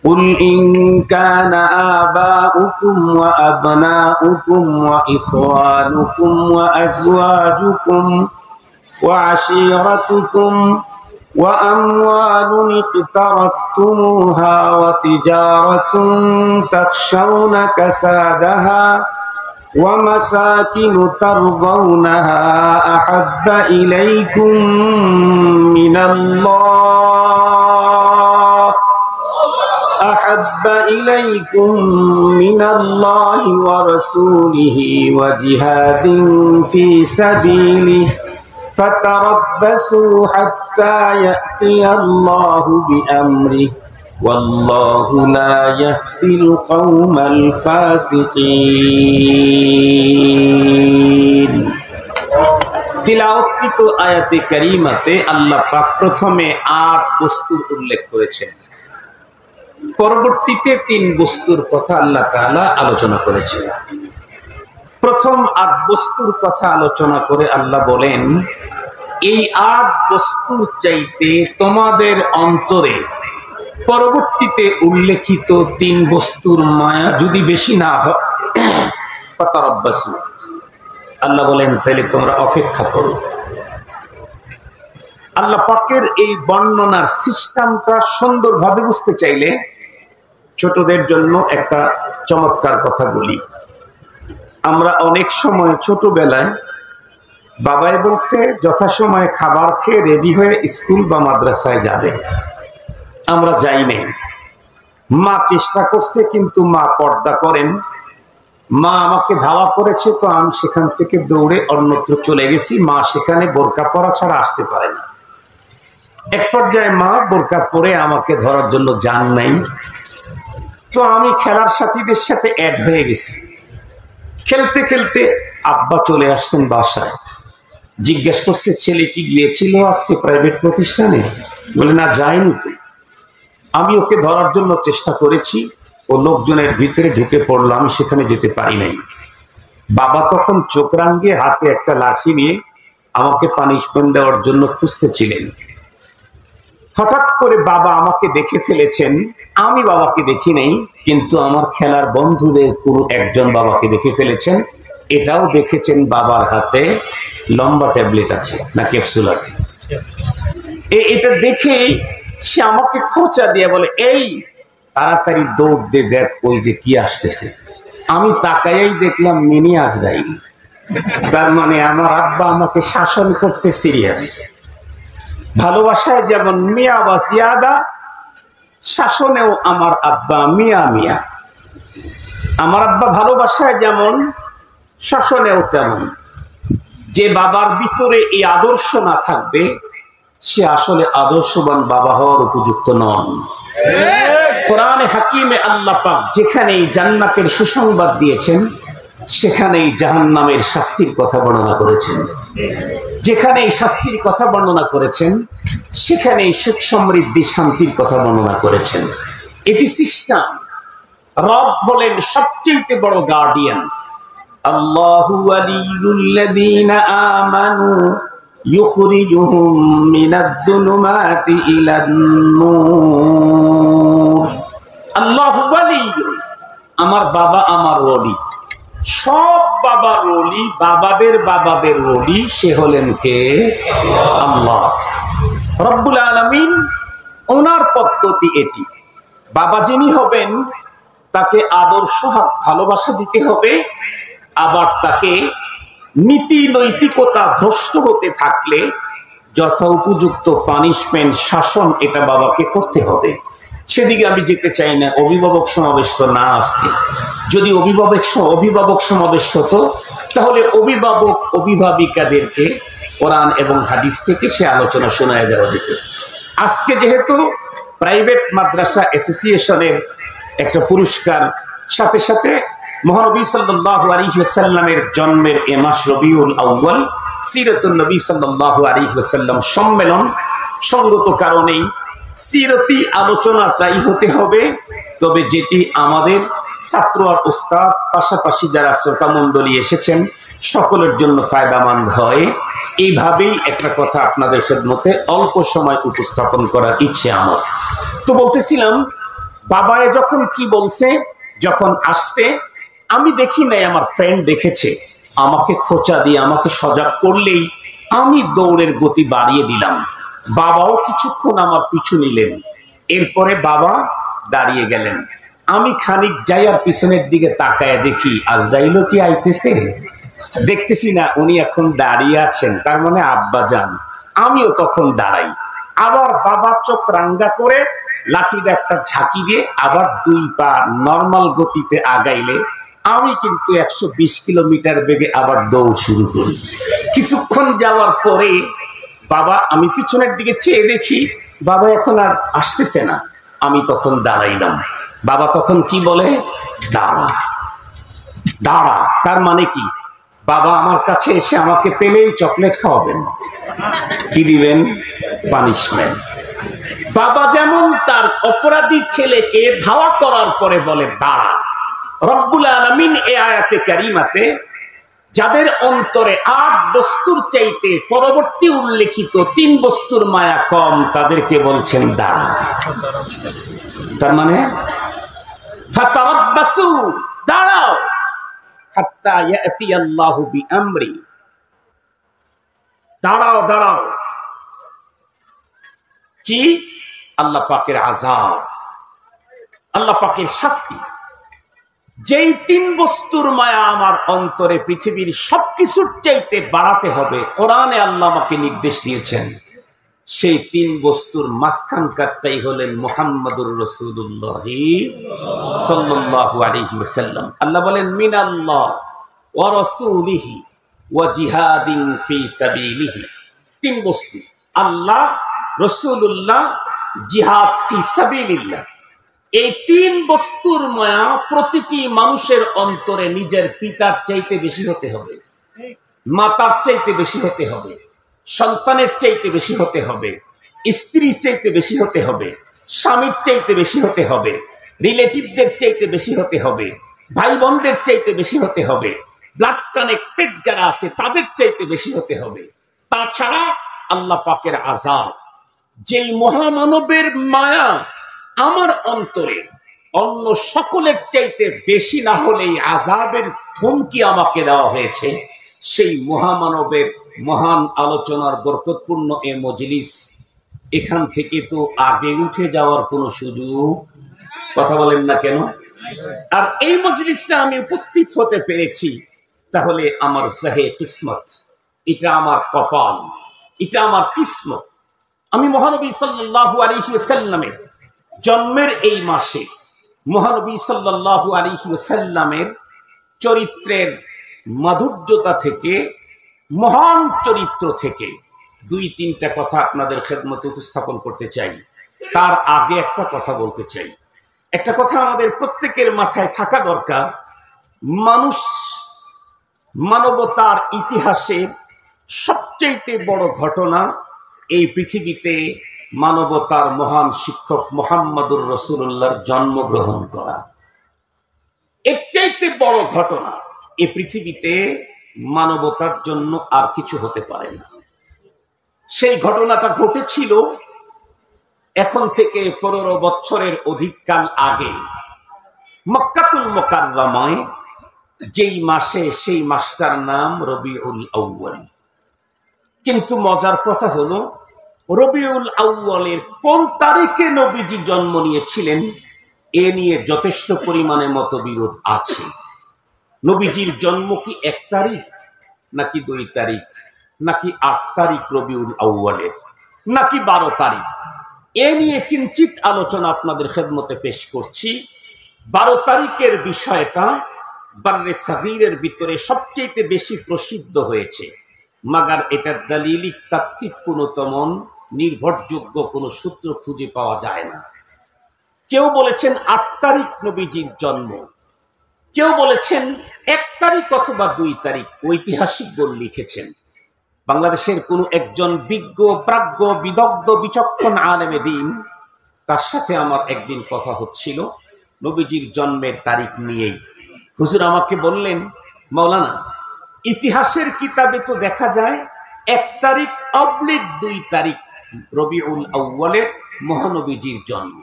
قل إن كان آباؤكم وأبناؤكم وإخوانكم وأزواجكم وعشيرتكم وأموال اقترفتموها وتجارة تخشون كسادها ومساكن ترضونها أحب إليكم من الله ورسوله وجهاد في سبيله فتربصوا حتى يأتي الله بأمره والله لا يهدي القوم الفاسقين। তিলাওয়াতকৃত আয়াতে কারিমাতে আল্লাহ পাক প্রথমে ৮ বস্তুর উল্লেখ করেছেন, পরবর্তীতে ৩ বস্তুর কথা আল্লাহ তাআলা আলোচনা করেছেন। প্রথম ৮ বস্তুর কথা আলোচনা করে আল্লাহ বলেন, এই ৮ বস্তুর চাইতে তোমাদের অন্তরে পরবর্তীতে উল্লেখিত ৩ বস্তুর মায়া যদি বেশি না হয়, আল্লাহ বলেন তাহলে তোমরা অপেক্ষা করো। আল্লাহ পাকের এই বর্ণনার সিস্টেমটা সুন্দরভাবে বুঝতে চাইলে ছোটদের জন্য একটা চমৎকার কথা বলি। আমরা অনেক সময় ছোটবেলায় বাবাই বলছে যথাসময়ে খাবার খেয়ে রেডি হয়ে স্কুল বা মাদ্রাসায় যাবে, আমরা যাই নাই। মা চেষ্টা করছে কিন্তু মা পর্দা করেন, মা আমাকে ধাওয়া করেছে তো আমি সেখান থেকে দৌড়ে অন্যত্র চলে গেছি। মা সেখানে বোরকা পরা ছাড়া আসতে পারে না। এক পর্যায়ে মা বোরকা পরে আমাকে ধরার জন্য যান নাই, তো আমি খেলার সাথীদের সাথে অ্যাড হয়ে গেছি। খেলতে খেলতে আব্বা চলে আসছেন বাসায়, জিজ্ঞেস করছে ছেলে কি গিয়েছিল আজকে প্রাইভেট প্রতিষ্ঠানে? বলে না, যায়নি তো। আমি ওকে ধরার জন্য চেষ্টা করেছি, ও লোকজনের ভিতরে ঢুকে পড়লো, আমি সেখানে যেতে পারি নাই। বাবা তখন চোখ রাঙিয়ে হাতে একটা লাঠি নিয়ে আমাকে পানিশমেন্ট দেওয়ার জন্য খুঁজতেছিলেন। হঠাৎ করে বাবা আমাকে দেখে ফেলেছেন, আমি বাবাকে দেখি নাই, কিন্তু আমার খেলার বন্ধুদের কোনো একজন বাবাকে দেখে ফেলেছেন। এটাও দেখেছেন বাবার হাতে লম্বা ট্যাবলেট আছে না ক্যাপসুল আছে। এটা দেখেই সে আমাকে খোঁচা দিয়ে বলে, এই তাড়াতাড়ি দৌড় দে, দেখ ওই যে কি আসতেছে। আমি তাকাইয়াই দেখলাম মিনি আজরাইল। তার মানে আমার আব্বা আমাকে শাসন করতে সিরিয়াস। ভালোবাসায় যেমন মিয়া বা জিয়াদা, শাসনেও আমার আব্বা মিয়া মিয়া। আমার আব্বা ভালোবাসায় যেমন, শাসনেও তেমন। যে বাবার ভিতরে এই আদর্শ না থাকবে সে আসলে আদর্শবান বাবা হওয়ার উপযুক্ত নন। কোরআনে হাকিমে আল্লাহ পাক যেখানেই জান্নাতের সুসংবাদ দিয়েছেন সেখানেই জাহান্নামের শাস্তির কথা বর্ণনা করেছেন। যেখানেই শাস্তির কথা বর্ণনা করেছেন সেখানেই সুখ সমৃদ্ধি শান্তির কথা বর্ণনা করেছেন। এটি সিস্টেম। রব হলেন সবচেয়ে বড় গার্ডিয়ান। আল্লাহু ওয়ালিয়ুল্লাযীনা আমানু ইউখরিজুহুম মিনাদ-দুলুমাতি ইলান-নূর। আল্লাহু ওয়ালিয়্যুন, আমার বাবা আমার ওলি। সব বাবার ওলি, বাবাদের বাবাদের ওলি, সে হলেন কে? আল্লাহ রব্বুল আলামিন। ওনার পদ্ধতি এটি। বাবা যিনি হবেন তাকে আদর্শ ভালোবাসা দিতে হবে, আবার তাকে নীতি নৈতিকতা ভ্রষ্ট হতে থাকলে যথা উপযুক্ত পানিশমেন্ট, শাসন এটা বাবাকে করতে হবে। সেদিকে আমি যেতে চাই না। অভিভাবক সমাবেশ তো না আজকে। যদি অভিভাবক সমাবেশ হতো তাহলে অভিভাবক অভিভাবিকাদেরকে কোরআন এবং হাদিস থেকে সে আলোচনা শোনায় দেওয়া যেত। আজকে যেহেতু প্রাইভেট মাদ্রাসা অ্যাসোসিয়েশনের একটা পুরস্কার, সাথে সাথে মহানবী সাল্লাল্লাহু আলাইহি ওয়াসাল্লামের জন্মের এ মাস রবিউল আউয়াল, সিরাতুন নবী সাল্লাল্লাহু আলাইহি ওয়াসাল্লাম সম্মেলন, সঙ্গত কারণেই সিরতি আলোচনাটাই হতে হবে। তবে যেটি আমাদের ছাত্র আর উস্তাদ পাশাপাশি যারা শ্রোতা মণ্ডলী এসেছেন সকলের জন্য ফায়দামন্দ হয়, এইভাবেই একটা কথা আপনাদের খেদমতে অল্প সময় উপস্থাপন করার ইচ্ছে আমার। তো বলতেছিলাম বাবায় যখন কি বলছে, যখন আসছে আমি দেখি নাই, আমার ফ্রেন্ড দেখেছে, আমাকে খোঁচা দিয়ে আমাকে সজাগ করলেই আমি দৌড়ের গতি বাড়িয়ে দিলাম। বাবাও কিছুক্ষণ আমার পিছু নিলেন, এরপরে বাবা দাঁড়িয়ে গেলেন। আমি খানিক যাই আর পিছনের দিকে তাকায় দেখি আজরাইল কি আইতেছে, দেখতেছি না, উনি এখন দাঁড়িয়ে আছেন, তার মানে আব্বা যান। আমিও তখন দাঁড়াই, আবার বাবা চোখ রাঙ্গা করে লাঠিটা একটা ঝাঁকি দিয়ে আবার 2 পা নর্মাল গতিতে আগাইলে আমি কিন্তু 120 কিলোমিটার বেগে আবার দৌড় শুরু করি। কিছুক্ষণ যাওয়ার পরে বাবা, আমি পিছনের দিকে চেয়ে দেখি বাবা এখন আর আসতেছে না। আমি তখন দাঁড়াইলাম। বাবা তখন কি বলে, দাঁড়া দাঁড়া। তার মানে কি, বাবা আমার কাছে এসে আমাকে পেলেই চকলেট খাওয়াবেন, কি দিবেন, পানিশমেন্ট। বাবা যেমন তার অপরাধী ছেলেকে ধাওয়া করার পরে বলে দাঁড়া, রব্বুল আলামিন এই আয়াতে কারিমাতে যাদের অন্তরে 8 বস্তুর চাইতে পরবর্তী উল্লেখিত 3 বস্তুর মায়া কম, তাদেরকে বলছেন দাঁড়া। তার মানে ফাতারাব্বাসু, দাঁড়াও, হাত্তা ইয়াতি আল্লাহু বিআমরি, দাঁড়াও দাঁড়াও। কি? আল্লাহ পাকের আযাব, আল্লাহ পাকের শাস্তি। যেই 3 বস্তুর মায়া আমার অন্তরে পৃথিবীর সবকিছুর চাইতে বাড়াতে হবে, কোরআনে আল্লাহ আমাকে নির্দেশ দিয়েছেন, সেই 3 বস্তুর মাঝখানকারটাই হলেন মুহাম্মাদুর রাসূলুল্লাহ সাল্লাল্লাহু আলাইহি ওয়াসাল্লাম। আল্লাহ বলেন মিনাল্লাহ ওয়া রাসূলিহি ওয়া জিহাদিন ফি সাবিলিহি। 3 বস্তু, আল্লাহ, রাসূলুল্লাহ, জিহাদ ফি সাবিলিল্লাহ। এই 3 বস্তুর মায়া প্রতিটি মানুষের অন্তরে নিজের পিতার চাইতে বেশি হতে হবে, মাতার চাইতে বেশি হতে হবে, সন্তানের চাইতে বেশি হতে হবে, স্ত্রীর চাইতে বেশি হতে হবে, স্বামীর চাইতে বেশি হতে হবে, রিলেটিভদের চাইতে বেশি হতে হবে, ভাই বোনদের চাইতে বেশি হতে হবে, ব্লাড কানেক্টেড যারা আছে তাদের চাইতে বেশি হতে হবে। তাছাড়া আল্লাহ পাকের আযাব, যেই মহামানবের মায়া আমার অন্তরে অন্য সকলের চাইতে বেশি না হলেই আযাবের ধমকি আমাকে দেওয়া হয়েছে, সেই মহামানবের মহান আলোচনার বরকতপূর্ণ এ মজলিস, এখান থেকে তো আগে উঠে যাওয়ার কোনো সুযোগ, কথা বলেন না কেন? আর এই মজলিসে আমি উপস্থিত হতে পেরেছি, তাহলে আমার জাহে কিসমত, এটা আমার কপাল, এটা আমার কিসমত। আমি মহানবী সাল্লাল্লাহু আলাইহি ওয়াসাল্লামের জন্মের এই মাসে মহানবী সাল্লাল্লাহু আলাইহি ওয়াসাল্লামের চরিত্রের মাধুর্যতা থেকে, মহান চরিত্র থেকে 2-3টা কথা আপনাদের খেদমতে উপস্থাপন করতে চাই। তার আগে একটা কথা বলতে চাই। একটা কথা আমাদের প্রত্যেকের মাথায় থাকা দরকার, মানুষ মানবতার ইতিহাসের সবচেয়ে বড় ঘটনা এই পৃথিবীতে মানবতার মহান শিক্ষক মুহাম্মাদুর রাসূলুল্লাহর জন্মগ্রহণ করা। এর চাইতে বড় ঘটনা এই পৃথিবীতে মানবতার জন্য আর কিছু হতে পারে না। সেই ঘটনাটা ঘটেছিল এখন থেকে 15 বছরের অধিককাল আগে মক্কাতুল মুকাররমায়, যেই মাসে, সেই মাসটার নাম রবিউল আউয়াল। কিন্তু মজার কথা হলো, রবিউল আউয়ালের কোন তারিখে নবীজি জন্ম নিয়েছিলেন এ নিয়ে যথেষ্ট পরিমাণে মতবিরোধ আছে। নবীজির জন্ম কি 1 তারিখ, নাকি 2 তারিখ, নাকি 8 তারিখ রবিউল আউয়ালের, নাকি 12 তারিখ, এ নিয়ে কিঞ্চিত আলোচনা আপনাদের খেদমতে পেশ করছি। 12 তারিখের বিষয়টা বাররে সাগীরের ভিতরে সবচেয়ে বেশি প্রসিদ্ধ হয়েছে, মাগার এটার দলিলিক তাত্ত্বিক কোনতম নির্ভরযোগ্য কোনো সূত্র খুঁজে পাওয়া যায় না। কেউ বলেছেন 8 তারিখ নবীজির জন্ম, কেউ বলেছেন 1 তারিখ অথবা 2 তারিখ। ঐতিহাসিকগণ লিখেছেন। বাংলাদেশের কোনো একজন বিজ্ঞ, প্রাজ্ঞ, বিদগ্ধ, বিচক্ষণ আলেমে দ্বীন, তার সাথে আমার একদিন কথা হচ্ছিল নবীজির জন্মের তারিখ নিয়েই। হুজুর আমাকে বললেন, মাওলানা, ইতিহাসের কিতাবে তো দেখা যায় 1 তারিখ অবলিক 2 তারিখ রবিউল আউয়ালের মহানবীজির জন্ম।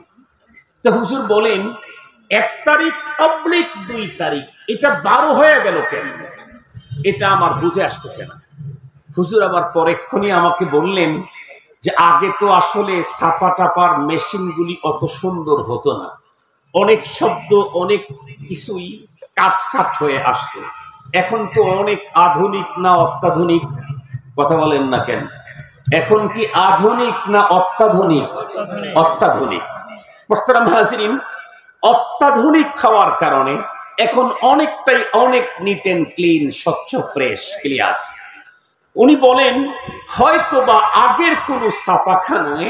তো হুজুর বলেন 1 তারিখ অবলিক 2 তারিখ, এটা 12 হয়ে গেল কেন? এটা আমার বুঝে আসতেছে না। হুজুর আবার পরেক্ষণে আমাকে বললেন যে আগে তো আসলে ছাপা টাপার মেশিনগুলি অত সুন্দর হতো না, অনেক শব্দ অনেক কিছুই কাটছাট হয়ে আসতো। এখন তো অনেক আধুনিক না অত্যাধুনিক? কথা বলেন না কেন? এখন কি আধুনিক না অত্যাধুনিক? অত্যাধুনিক। মোহতারাম হাজিরিন, অত্যাধুনিক খাওয়ার কারণে এখন অনেকটাই অনেক নিট এন্ড ক্লিন, স্বচ্ছ, ফ্রেশ, ক্লিয়ার। উনি বলেন হয়তোবা আগের কোন ছাপাখানায়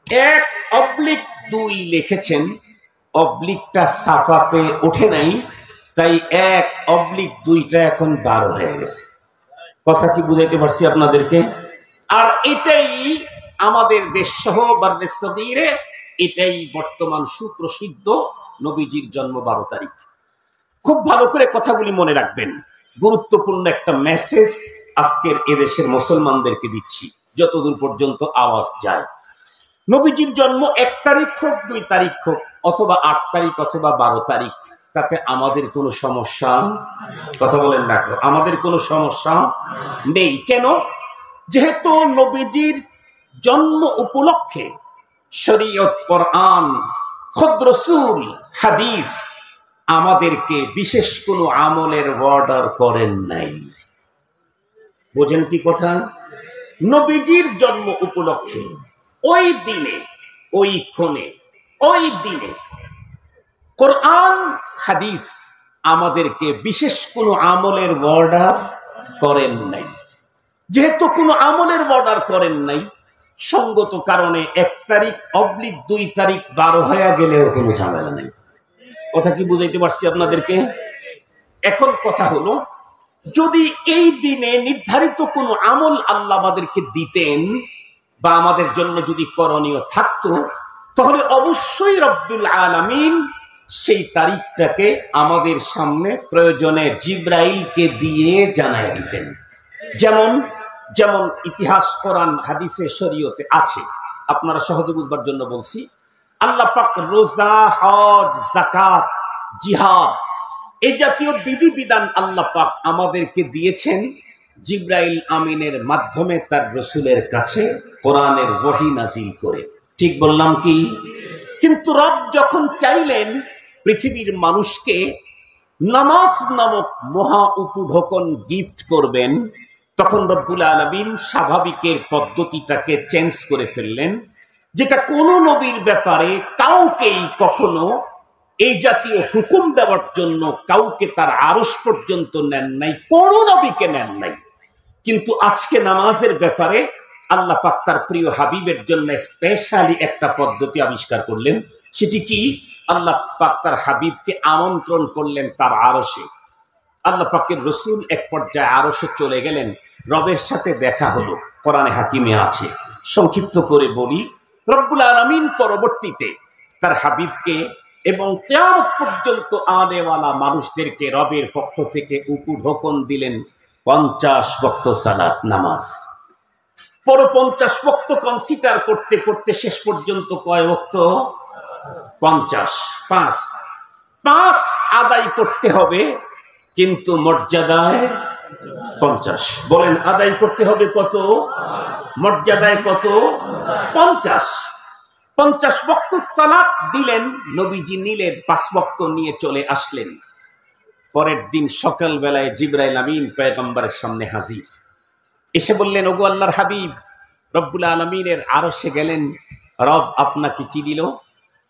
1/2 লিখেছেন, অবলিকটা ছাপাতে ওঠে নাই, তাই 1/2টা এখন 12 হয়ে গেছে। কথা কি বুঝাইতে পারছি আপনাদেরকে? আর এটাই আমাদের দেশ সহ বাংলাদেশে এটাই বর্তমান সুপ্রসিদ্ধ নবীজির জন্ম 12 তারিখ। খুব ভালো করে কথাগুলি মনে রাখবেন, গুরুত্বপূর্ণ একটা মেসেজ আজকের এদেশের মুসলমানদেরকে দিচ্ছি যতদূর পর্যন্ত আওয়াজ যায়। নবীজির জন্ম 1 তারিখ হোক, 2 তারিখ হোক, অথবা 8 তারিখ অথবা 12 তারিখ, তাতে আমাদের কোনো সমস্যা, কথা বলেন না, আমাদের কোনো সমস্যা নেই। কেন? যেহেতু নবীজির জন্ম উপলক্ষে শরীয়ত, কোরআন, খুদ রাসূল, হাদিস আমাদেরকে বিশেষ কোনো আমলের অর্ডার করেন নাই। বোঝেন কি কথা? নবীজির জন্ম উপলক্ষে ওই দিনে, ওই ক্ষণে, ওই দিনে কোরআন হাদিস আমাদেরকে বিশেষ কোনো আমলের অর্ডার করেন নাই। যেহেতু কোনো আমলের অর্ডার করেন নাই, সঙ্গত কারণে 1 তারিখ অবলিক 2 তারিখ 12 হয়ে গেলেও কোনো ঝামেলা নেই। কথা কি বুঝাইতে পারছি আপনাদেরকে? এখন কথা হলো, যদি এই দিনে নির্ধারিত কোনো আমল আল্লাহ আমাদেরকে দিতেন বা আমাদের জন্য যদি করণীয় থাকতো, তাহলে অবশ্যই রব্বুল আলামিন সেই তারিখটাকে আমাদের সামনে প্রয়োজনে জিবরাইলকে দিয়ে জানায় দিতেন। যেমন যেমন ইতিহাস, কোরআন, হাদিসে, শরীয়তে আছে। আপনারা সহজে বুঝবার জন্য বলছি, আল্লাহ পাক রোজা, হজ, যাকাত, জিহাদ এই জাতীয় বিধিবিধান আল্লাহ পাক আমাদেরকে দিয়েছেন জিবরাইল আমিনের মাধ্যমে তার রসুলের কাছে কোরআনের ওহী নাজিল করে। ঠিক বললাম কি? কিন্তু রব যখন চাইলেন পৃথিবীর মানুষকে নামাজ নামক মহা উপঢৌকন গিফট করবেন, তখন রব্বুল আলামিন স্বাভাবিকের পদ্ধতিটাকে চেঞ্জ করে ফেললেন, যেটা কোন নবীর ব্যাপারে কাউকেই কখনো এই জাতীয় হুকুম দেওয়ার জন্য কাউকে তার আরশ পর্যন্ত নেন নাই, কোন নবীকে নেন নাই। কিন্তু আজকে নামাজের ব্যাপারে আল্লাহ পাক তার প্রিয় হাবিবের জন্য স্পেশালি একটা পদ্ধতি আবিষ্কার করলেন। সেটি কি? আল্লাহ পাক তার হাবিবকে আমন্ত্রণ করলেন তার আরশে। আল্লাহ পাকের রসুল এক পর্যায়ে আরশে চলে গেলেন, রবের সাথে দেখা হলো, কোরআনে হাকিমে আছে। সংক্ষিপ্ত করে বলি, রব্বুল আলামিন পরবর্তীতে তার হাবিবকে এবং কিয়ামত পর্যন্ত আনেওয়ালা মানুষদেরকে রবের পক্ষ থেকে উপঢৌকন দিলেন 50 ওয়াক্ত সালাত নামাজ। পর 50 ওয়াক্ত কনসিডার করতে করতে শেষ পর্যন্ত কয় ওয়াক্ত? 50। 5 আদায় করতে হবে, কিন্তু মর্যাদায় 50। বলেন আদায় করতে হবে কত? মর্যাদায় কত? 50। 50 ওয়াক্ত সালাত দিলেন নবীজি, নিলেন 5 ওয়াক্ত নিয়ে চলে আসলেন। পরের দিন সকাল বেলায় জিবরাইল আমিন পয়গম্বরের সামনে হাজির, এসে বললেন, ওগো আল্লাহর হাবিব, রব্বুল আলামিনের আরশে গেলেন, রব আপনাকে কি দিল?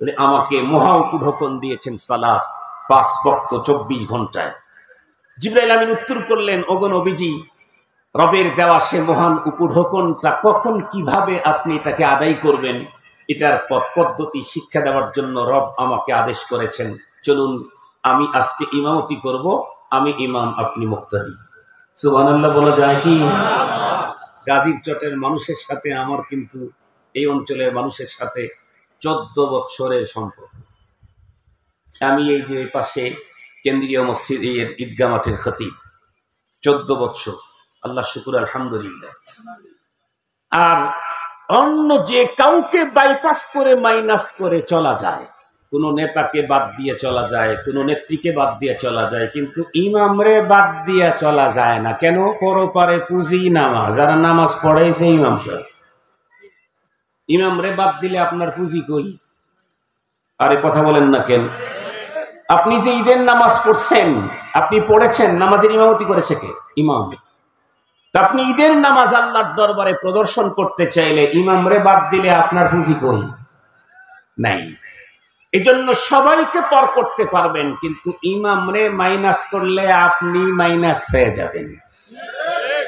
বলে, আমাকে মহা উপঢৌকন দিয়েছেন সালাত 5 ওয়াক্ত 24 ঘন্টায়। জিবরাইল আমিন উত্তর করলেন, ওগো নবীজি, রবের দেওয়া সে মহান উপঢৌকনটা কখন কিভাবে আপনি এটাকে আদায় করবেন, এটার পদ্ধতি শিক্ষা দেওয়ার জন্য রব আমাকে আদেশ করেছেন। চলুন আমি আজকে ইমামতি করব, আমি ইমাম, আপনি মুক্তাদি। সুবহানাল্লাহ বলা যায় কি? গাজীর চটের মানুষের সাথে আমার কিন্তু এই অঞ্চলের মানুষের সাথে 14 বছরের সম্পর্ক। আমি এই যে পাশে কেন্দ্রীয় মসজিদের ঈদগাহ মাঠের খতিব, 14 বছর, আল্লাহ শুকুর, আলহামদুলিল্লাহ। আর অন্য যে কাউকে বাইপাস করে মাইনাস করে চলা যায়, কোন নেতাকে বাদ দিয়ে চলা যায়, কোন নেত্রীকে বাদ দিয়ে চলা যায়, কিন্তু ইমামরে বাদ দিয়ে চলা যায় না। কেন? পরপারে পুঁজি নামাজ, যারা নামাজ পড়াইছে ইমাম সাহেব। ইমামরে বাদ দিলে আপনার পুঁজি কই? আরে কথা বলেন না কেন? আপনি যে ঈদের নামাজ পড়ছেন, আপনি পড়েছেন, নামাজের ইমামতি করেছে কে? ইমাম। তা আপনি ঈদের নামাজ আল্লাহর দরবারে প্রদর্শন করতে চাইলে ইমামরে বাদ দিলে আপনার পুঁজি কই? নাই। এজন্য সবাইকে পর করতে পারবেন, কিন্তু ইমামরে মাইনাস করলে আপনি মাইনাস হয়ে যাবেন।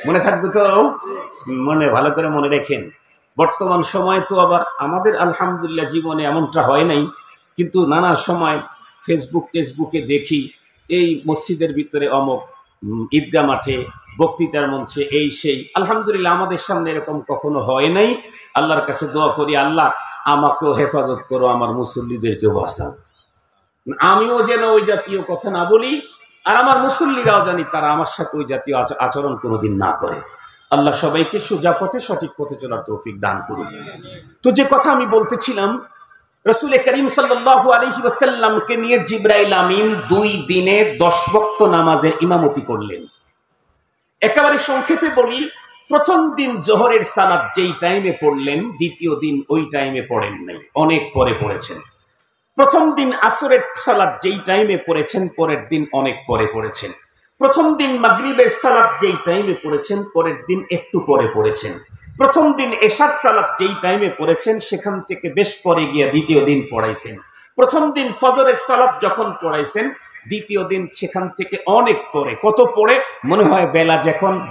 মনে থাকবে তো? মনে ভালো করে মনে রেখেন। বর্তমান সময় তো আবার আমাদের আলহামদুলিল্লাহ জীবনে এমনটা হয় নাই, কিন্তু নানা সময় ফেসবুকে দেখি এই মসজিদের ভিতরে অমুক, ঈদগাহ মাঠে, বক্তৃতার মঞ্চে, এই সেই। আলহামদুলিল্লাহ আমাদের সামনে এরকম কখনো হয় নাই। আল্লাহর কাছে দোয়া করি, আল্লাহ আমাকেও হেফাজত করো, আমার মুসল্লিদেরকেও বাঁচাও, আমিও যেন ওই জাতীয় কথা না বলি, আর আমার মুসল্লিরাও জানি তারা আমার সাথে ওই জাতীয় আচরণ কোনোদিন না করে। আল্লাহ সবাইকে সোজা পথে, সঠিক পথে চলার তৌফিক দান করুন। তো যে কথা আমি বলতেছিলাম, রাসূল করিম সাল্লাল্লাহু আলাইহি ওয়াসাল্লামকে নিয়ে জিবরাইল আমিন 2 দিনে 10 ওয়াক্ত নামাজের ইমামতি করলেন। একেবারে সংক্ষেপে বলি, প্রথম দিন জোহরের সালাত যেই টাইমে পড়লেন, দ্বিতীয় দিন ওই টাইমে পড়েন নাই, অনেক পরে পড়েছেন। প্রথম দিন আসরের সালাত যেই টাইমে পড়েছেন, পরের দিন অনেক পরে পড়েছেন। প্রথম দিন মাগরিবের সালাত যেই টাইমে পড়েছেন, পরের দিন একটু পরে পড়েছেন। প্রথম দিন এশার সালাত যেই টাইমে পড়েছেন, সেখান থেকে বেশ পরে গিয়ে দ্বিতীয় দিন পড়াইছেন। প্রথম দিন ফজরের সালাত যখন পড়াইছেন, দ্বিতীয় দিন সেখান থেকে অনেক পরে। কত পরে? মনে হয়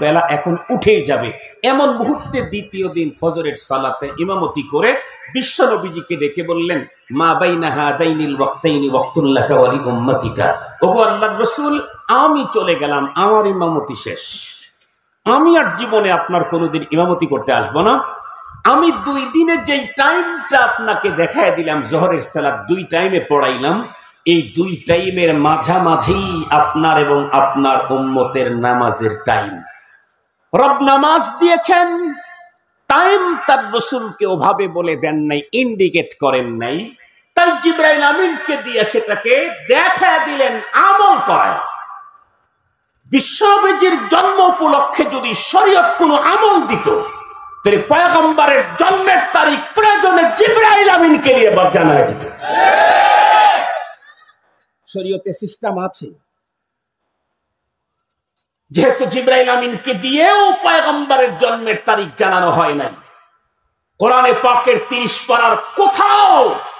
বেলা এখন উঠেই যাবে, এমন মুহূর্তে দ্বিতীয় দিন ফজরের সালাতে ইমামতি করে বিশ্বনবীজিকে ডেকে বললেন, মা বাইনা হাদাইনিল ওয়াক্তাইনি ওয়াক্তুন লাকা ওয়া লি উম্মাতিকা। ওগো আল্লাহর রাসূল, আমি চলে গেলাম, আমার ইমামতি শেষ, আমি আর জীবনে আপনার কোনোদিন ইমামতি করতে আসবো না। আমি 2 দিনে যেই টাইমটা আপনাকে দেখায় দিলাম, জোহরের সালাত 2 টাইমে পড়াইলাম, এই 2 টাইমের মাঝামাঝি আপনার এবং আপনার উম্মতের নামাজের টাইম। রব নামাজ দিয়েছেন, টাইম তার রাসূলকে ওভাবে বলে দেন নাই, ইন্ডিকেট করেন নাই, তাই জিবরাইল আমিনকে দিয়ে সেটাকে দেখায় দিলেন, আমল করায়। বিশ্বনবীর জন্ম উপলক্ষে যদি শরীয়ত কোনো আমল দিত, তাহলে পয়গম্বরের জন্মের তারিখ প্রয়োজনে জিবরাইল আমিনকে দিয়ে জানায় দিত। শরীয়তে সিস্টেম আছে। যেহেতু জিবরাইল আমিনকে দিয়েও পয়গম্বরের জন্মের তারিখ জানানো হয় নাই, কোরআনে পাকের 30 পারার কোথাও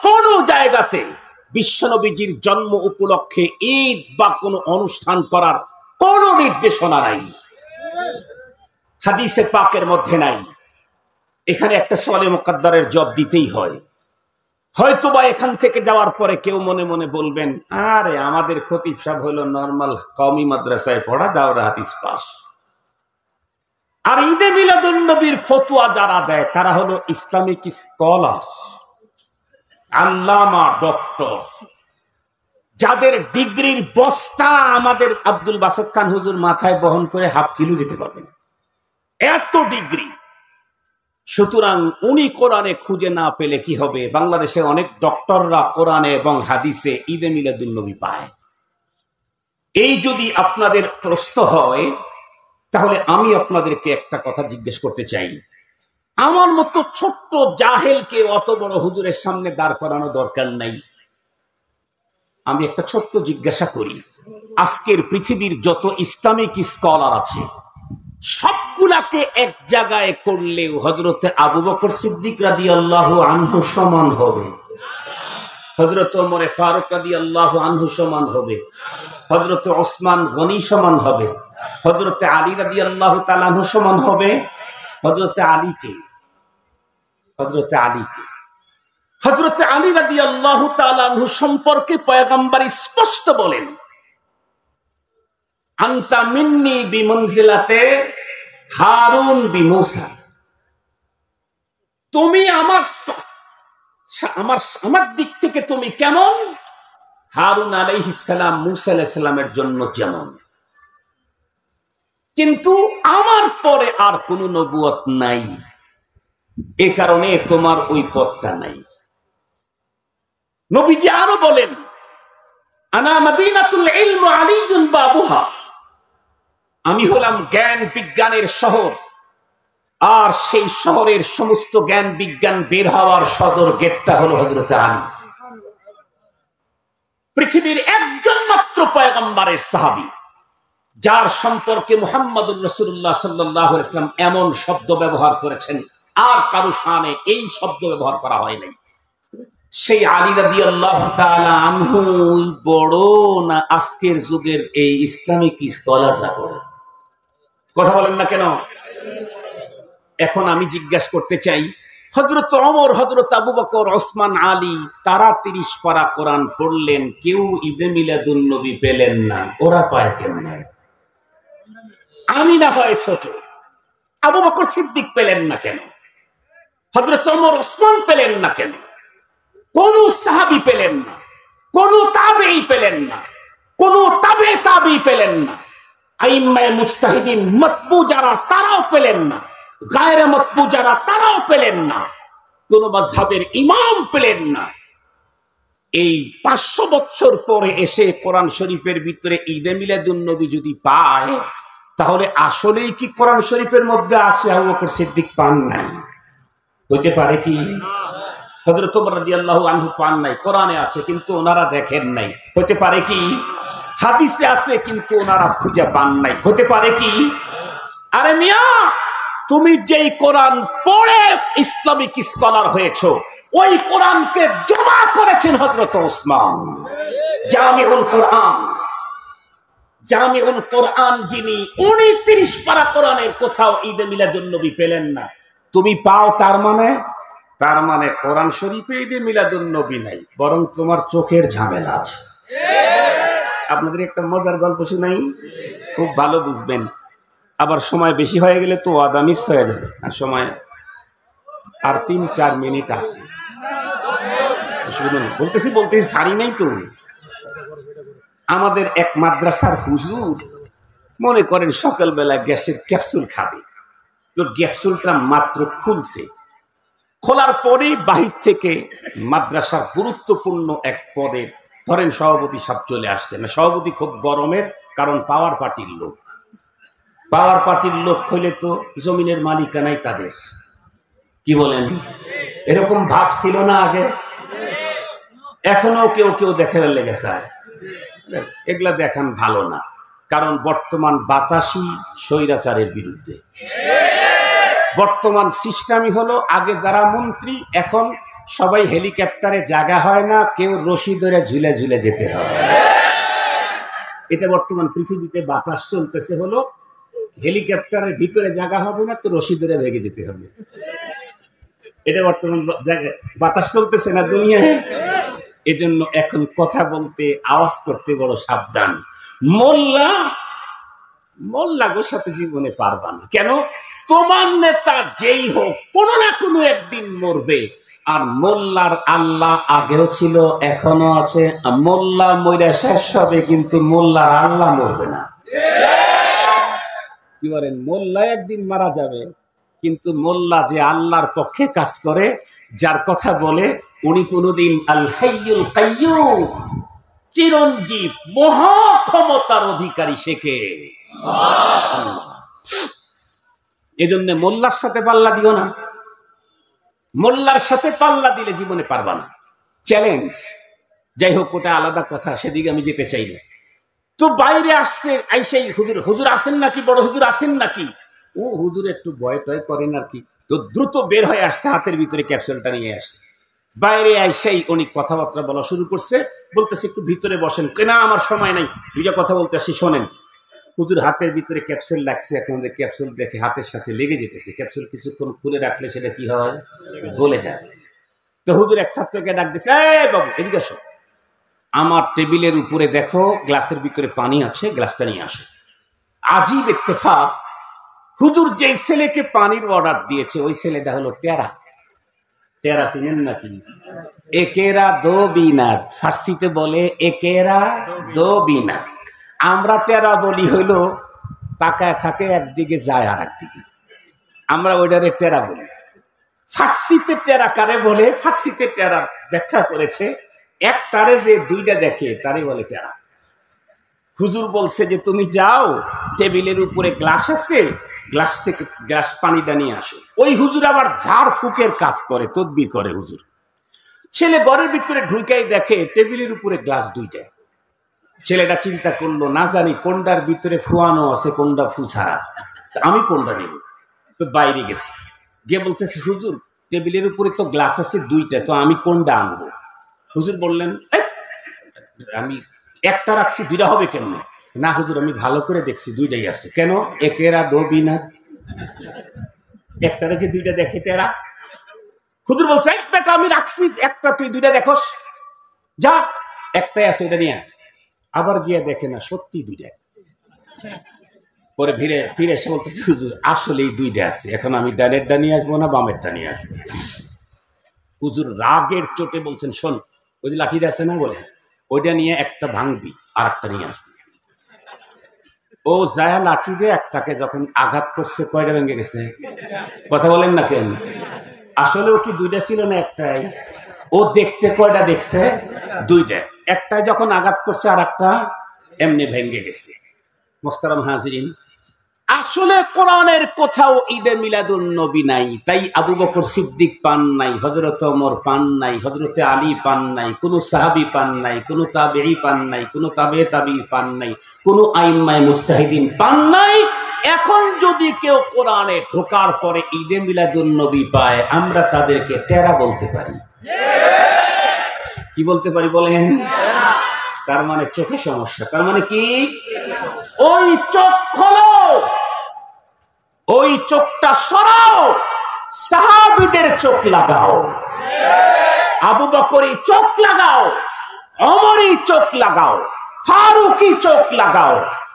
কোন জায়গাতে বিশ্বনবীর জন্ম উপলক্ষে ঈদ বা কোনো অনুষ্ঠান করার কোন নির্দেশনা নাই, হাদিসে পাকের মধ্যে নাই। এখানে একটা সওয়ালে মুকদ্দারের জবাব দিতেই হয়। হয়তোবা এখান থেকে যাওয়ার পরে কেউ মনে মনে বলবেন, আরে আমাদের খতিব সাহেব হলো নরমাল কওমি মাদ্রাসায় পড়া, দাওরা হাদিস পাস। আর ঈদে মিলাদুন নবীর ফতোয়া যারা দেয় তারা হলো ইসলামিক স্কলার, আল্লামা, ডক্টর, যাদের ডিগ্রির বস্তা আমাদের আব্দুল বাসেত খান হুজুর মাথায় বহন করে হাফ কিলো যেতে পারবেন, এত ডিগ্রি। সুতরাং উনি কোরআনে খুঁজে না পেলে কি হবে? বাংলাদেশের অনেক ডক্টররা কোরআনে এবং হাদিসে ঈদে মিলাদুন নবী পায়। এই যদি আপনাদের প্রশ্ন হয়, তাহলে আমি আপনাদেরকে একটা কথা জিজ্ঞেস করতে চাই। আমার মতো ছোট্ট জাহেলকে অত বড় হুজুরের সামনে দাঁড় করানো দরকার নাই। আমি একটা ছোট্ট জিজ্ঞাসা করি, আজকের পৃথিবীর যত ইসলামিক স্কলার আছে সবগুলাকে এক জায়গায় করলেও হযরতে আবু বকর সিদ্দিক রাদিয়াল্লাহু আনহু সমান হবে, হযরত ওমর ফারুক রাদিয়াল্লাহু আনহু সমান হবে, হযরত ওসমান গনি সমান হবে, হযরতে আলী রাদিয়াল্লাহু তাআলা আনহু সমান হবে। হযরতে আলী রাদিয়াল্লাহু তাআলা আনহু সম্পর্কে পয়গম্বর স্পষ্ট বলেন, আনতা মিন্নি বিমনজিলাতে হারুন বিমূসা, তুমি আমার দিক থেকে তুমি কেমন? হারুন আলাইহিস সালাম মূসা আলাইহিস সালামের জন্য যেমন। কিন্তু আমার পরে আর কোন নবুয়ত নাই, এ কারণে তোমার ওই পথটা নাই। নবীজি আরো বলেন, আনা মাদিনাতুল ইলম আলিয়ুন বাবুহা, আমি হলাম জ্ঞান বিজ্ঞানের শহর, আর সেই শহরের সমস্ত জ্ঞান বিজ্ঞান বের হওয়ার সদর গেটটা হলো হযরত আলী। পৃথিবীর একজন মাত্র পয়গম্বরের সাহাবী যার সম্পর্কে মুহাম্মদুর রাসূলুল্লাহ সাল্লাল্লাহু আলাইহি ওয়াসাল্লাম এমন শব্দ ব্যবহার করেছেন আর কারো শানে এই শব্দ ব্যবহার করা হয় নাই। সেই আলী রাদিয়াল্লাহু তাআলা আনহু বড় না আজকের যুগের এই ইসলামিক স্কলাররা বড়? কথা বলেন না কেন? এখন আমি জিজ্ঞাসা করতে চাই, হযরত ওমর, হযরত আবু বকর, ওসমান, আলী তারা 30 পারা কোরআন পড়লেন, কেউ ঈদে মিলাদুন নবী পেলেন না, ওরা পায় কেমনে? আমি না হয় ছোট, আবু বকর সিদ্দিক পেলেন না কেন? হযরত ওমর, ওসমান পেলেন না কেন? কোন সাহাবী পেলেন না, কোন তাবেঈ পেলেন না, কোন তাবে তাবী পেলেন না, আইম্মায়ে মুজতাহিদিন মাতবু যারা তারাও পেলেন না, গায়রে মাতবু যারা তারাও পেলেন না, কোন মাযহাবের ইমাম পেলেন না। এই 500 বছর পরে এসে কোরআন শরীফের ভিতরে ঈদে মিলাদুন নবী যদি পায়, তাহলে আসলেই কি কোরআন শরীফের মধ্যে আছে আবু বকর সিদ্দিক পান নাই? হইতে পারে কি? হযরত ওমর রাদিয়াল্লাহু আনহু পান নাই, কোরআনে আছে কিন্তু ওনারা দেখেন নাই, হতে পারে কি? হাদিসে আছে কিন্তু ওনারা খুঁজে পান নাই, হতে পারে কি? আরে মিয়া, তুমি যেই কোরআন পড়ে ইসলামিক স্কলার হয়েছো, ওই কোরআনকে জমা করেছেন হযরত ওসমান। জামিউল কোরআন, জামিউল কোরআন যিনি, উনি 30 পারা কোরআনের কোথাও ঈদে মিলাদুন নবী পেলেন না, তুমি পাও, তার মানে কোরআন শরীফে ঈদে মিলাদুন নবী নাই, বরং তোমার চোখের ঝামেলা আছে। আপনাদের একটা মজার গল্প শুনাই, খুব ভালো বুঝবেন। আবার সময় বেশি হয়ে গেলে তো ওয়াদা মিস হয়ে যাবে, আর সময় আর 3-4 মিনিট আছে। শুনুন, বলতেছি সারি নাই তো। আমাদের এক মাদ্রাসার হুজুর মনে করেন সকালবেলা গ্যাসের ক্যাপসুল খাবে, তো ক্যাপসুলটা মাত্র খুলছে, খোলার পরেই বাহির থেকে মাদ্রাসার গুরুত্বপূর্ণ এক পদে ধরেন সভাপতি সব চলে আসছে না, সভাপতি খুব গরমের, কারণ পাওয়ার পার্টির লোক, পাওয়ার পার্টির লোক হইলে তো জমিনের মালিকানাই তাদের, কি বলেন? এরকম ভাব ছিল না আগে? এখনো কেউ কেউ দেখে লেগেছে, এগুলা দেখান ভালো না, কারণ বর্তমান বাতাসই স্বৈরাচারের বিরুদ্ধে। বর্তমান সিস্টেমই হলো, আগে যারা মন্ত্রী এখন সবাই হেলিকপ্টারে জায়গা হয় না, কেউ রশি ধরে ঝুলে ঝুলে যেতে হয়। এটা বর্তমান পৃথিবীতে বাতাস চলতেছে হলো, হেলিকপ্টারের ভিতরে জায়গা হবে না তো রশি ধরে ভেগে যেতে হবে। এটা বর্তমান বাতাস চলতেছে না দুনিয়ায়। এজন্য এখন কথা বলতে, আওয়াজ করতে বড় সাবধান। মোল্লাগোর সাথে জীবনে পারবা না। কেন? তোমার নেতা যেই হোক কোনো না কোনো একদিন মরবে, আর মোল্লার আল্লাহ আগেও ছিল, এখনো আছে। মোল্লা মইরা শেষ হবে, কিন্তু মোল্লার আল্লাহ মরবে না। কি বলেন? মোল্লা একদিন মারা যাবে, কিন্তু মোল্লা যে আল্লাহর পক্ষে কাজ করে, যার কথা বলে, উনি কোনদিন আল হাইয়ুল কাইয়্যুম, চিরঞ্জীব, মহা ক্ষমতার অধিকারী, শেখে। এজন্য মোল্লার সাথে পাল্লা দিও না, মোল্লার সাথে পাল্লা দিলে জীবনে পারবা না। চ্যালেঞ্জ। যাই হোক, ওটা আলাদা কথা, সেদিকে আমি যেতে চাই না। তো বাইরে আসছে, আইসাই হুজুর আসেন নাকি, বড় হুজুর আসেন নাকি? ও হুজুর একটু ভয় টয় করেন আর কি। তো দ্রুত বের হয়ে আসছে, হাতের ভিতরে ক্যাপসুলটা নিয়ে আসছে। বাইরে আইসাই অনেক কথাবার্তা বলা শুরু করছে, বলতেছে একটু ভিতরে বসেন। না, আমার সময় নাই, দুইটা কথা বলতে আসি, শোনেন। হুজুর হাতের ভিতরে ক্যাপসুল লাগছে, এখন ক্যাপসুল দেখে হাতের সাথে লেগে যেতেছে। ক্যাপসুল কিছুক্ষণ খুলে রাখলে সেটা কি হয়? গলে যায়। তো হুজুর এক ছাত্রকে ডাক দিচ্ছে, এই বাবু এদিকে আসো, আমার টেবিলের উপরে দেখো গ্লাসের ভিতরে পানি আছে, গ্লাসটা নিয়ে আসো। আজীব ইত্তেফাক, হুজুর যেই ছেলেকে পানির অর্ডার দিয়েছে ওই ছেলেটা হলো টেরা। টেরা চিনেন নাকি? একেরা দো বিনাত, ফার্সিতে বলে একেরা দো বিনাত। আমরা টেরা বলি হইল তাকায় থাকে একদিকে যায় আর একদিকে, আমরা ওইটারে টেরা বলি। ফার্সিতে টেরা কারে বলে? ফার্সিতে টেরার ব্যাখ্যা করেছে, একটারে যে দুইটা দেখে তারই বলে টেরা। হুজুর বলছে যে তুমি যাও, টেবিলের উপরে গ্লাস আছে, গ্লাস থেকে গ্লাস পানিটা নিয়ে আসো। ওই হুজুর আবার ঝাড় ফুকের কাজ করে, তদবির করে হুজুর। ছেলে ঘরের ভিতরে ঢুকাই দেখে টেবিলের উপরে গ্লাস দুইটা। ছেলেটা চিন্তা করলো, না জানি কোনটার ভিতরে ফুয়ানো আছে, কোনটা ফু ছাড়া, আমি কোনটা নেব। তো বাইরে গেছে, গিয়ে বলতেছে হুজুর টেবিলের উপরে তো গ্লাস আছে দুইটা, তো আমি কোনটা আনবো? হুজুর বললেন আমি একটা রাখছি, দুইটা হবে কেমনে? না হুজুর আমি ভালো করে দেখছি দুইটাই আছে। কেন? একেরা দো বিনা, একটারে যে দুইটা দেখে তেরা। হুজুর বলছে বেটা আমি রাখছি একটা, তুই দুইটা দেখোস, যা একটাই আছে ওইটা নিয়ে। আবার গিয়ে দেখে না সত্যি দুইটা। পরে ফিরে ফিরে এসে বলতেছে হুজুর আসলেই দুইটা আছে, এখন আমি ডানেরটা নিয়ে আসবো না বামেরটা নিয়ে আসবো? হুজুর রাগের চোটে বলছেন শোন, ওই যে লাঠিটা আছে না, বলে ওইটা নিয়ে একটা ভাঙবি আর একটা নিয়ে আসবি। ও যায় লাঠি দিয়ে একটাকে যখন আঘাত করছে, কয়টা ভেঙে গেছে? কথা বলেন না কেন? আসলে ও কি দুইটা ছিল না একটাই? ও দেখতে কয়টা দেখছে? দুইটা। একটাই যখন আঘাত করছে আর একটা এমনি ভেঙে গেছে। মোহতারাম হাজিরিন, আসলে কোরআনের কোথাও ঈদে মিলাদুন নবী নাই। তাই আবু বকর সিদ্দিক পান নাই, হযরত ওমর পান নাই, হযরতে আলী পান নাই, কোন সাহাবী পান নাই, কোন তাবেঈ পান নাই, কোন তাবে তাবিঈ পান নাই, কোন আইম্মায়ে মুজতাহিদিন পান নাই। এখন যদি কেউ কোরআনে ঢোকার পরে ঈদে মিলাদুন নবী পায়, আমরা তাদেরকে টেরা বলতে পারি। কি বলতে পারি বলেন? তার মানে চোখে সমস্যা। তার মানে কি? ওই চোখ খোলো, ওই চোখটা সরাও, সাহাবীদের চোখ লাগাও, আবু বকরি চোখ লাগাও, ওমরি চোখ লাগাও, ফারুকি চোখ লাগাও,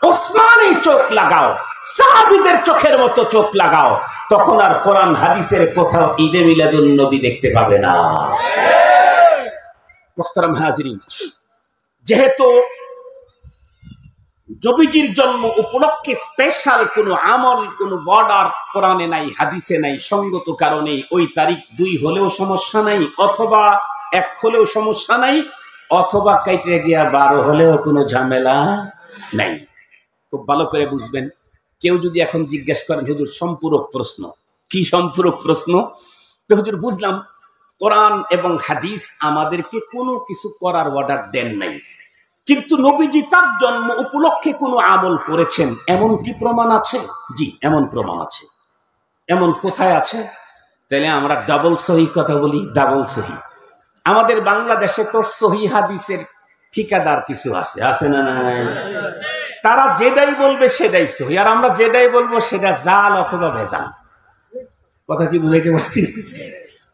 ওসমানী চোখ লাগাও, সাহাবীদের চোখের মতো চোখ লাগাও। তখন আর কোরআন হাদিসের কোথাও ঈদে মিলাদুন নবী দেখতে পাবে না। মুহতারাম হাজিরিন, যেহেতু নবীজির জন্ম উপলক্ষে স্পেশাল কোন আমল, কোন বর্ডার কোরআনে নাই, হাদিসে নাই, সঙ্গত কারণে ওই তারিখ 2 হলেও সমস্যা নাই, অথবা 1 হলেও সমস্যা নাই, অথবা কাইটে গিয়া 12 হলেও কোনো ঝামেলা নাই। খুব ভালো করে বুঝবেন। কেউ যদি এখন জিজ্ঞেস করেন হুজুর সম্পূরক প্রশ্ন, কি সম্পূরক প্রশ্ন? তো হুজুর বুঝলাম কোরআন এবং হাদিস আমাদেরকে কোনো কিছু করার অর্ডার দেন নাই, কিন্তু নবীজি তার জন্ম উপলক্ষে কোনো আমল করেছেন, এমন কি প্রমাণ আছে? জি, এমন প্রমাণ আছে। এমন কোথায় আছে? তাহলে আমরা ডাবল সহি কথা বলি, ডাবল সহি। আমাদের বাংলাদেশে তো সহি হাদিসের ঠিকাদার কিছু আছে, আছে না নাই? তারা যেটাই বলবে সেটাই সহি, আর আমরা যেটাই বলবো সেটা জাল অথবা ভেজাল। কথা কি বুঝাইতে পারছি?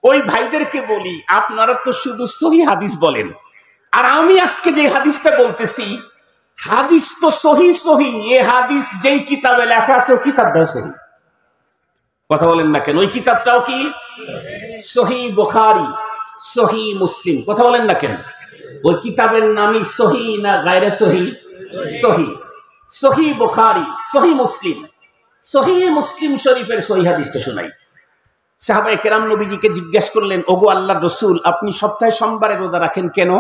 ওই ভাইদেরকে বলি আপনারা তো শুধু সহি হাদিস বলেন, আর আমি আজকে যে হাদিসটা বলতেছি, হাদিস তো সহি সহি, এ হাদিস যেই কিতাবে লেখা আছে ওই কিতাবটাও সহি। কথা বলেন না কেন? ওই কিতাবটাও কি সহি? বুখারী, সহি মুসলিম। কথা বলেন না কেন? ওই কিতাবের নামই সহি না গায়রে সহি? সহি। সহি বুখারী, সহি মুসলিম। সহি মুসলিম শরীফের সহি হাদিসটা শোনাই। সাহাবায়ে কেরাম নবীজিকে জিজ্ঞেস করলেন, ওগো আল্লাহর রাসূল, আপনি সপ্তাহে সোমবারে রোজা রাখেন কেন?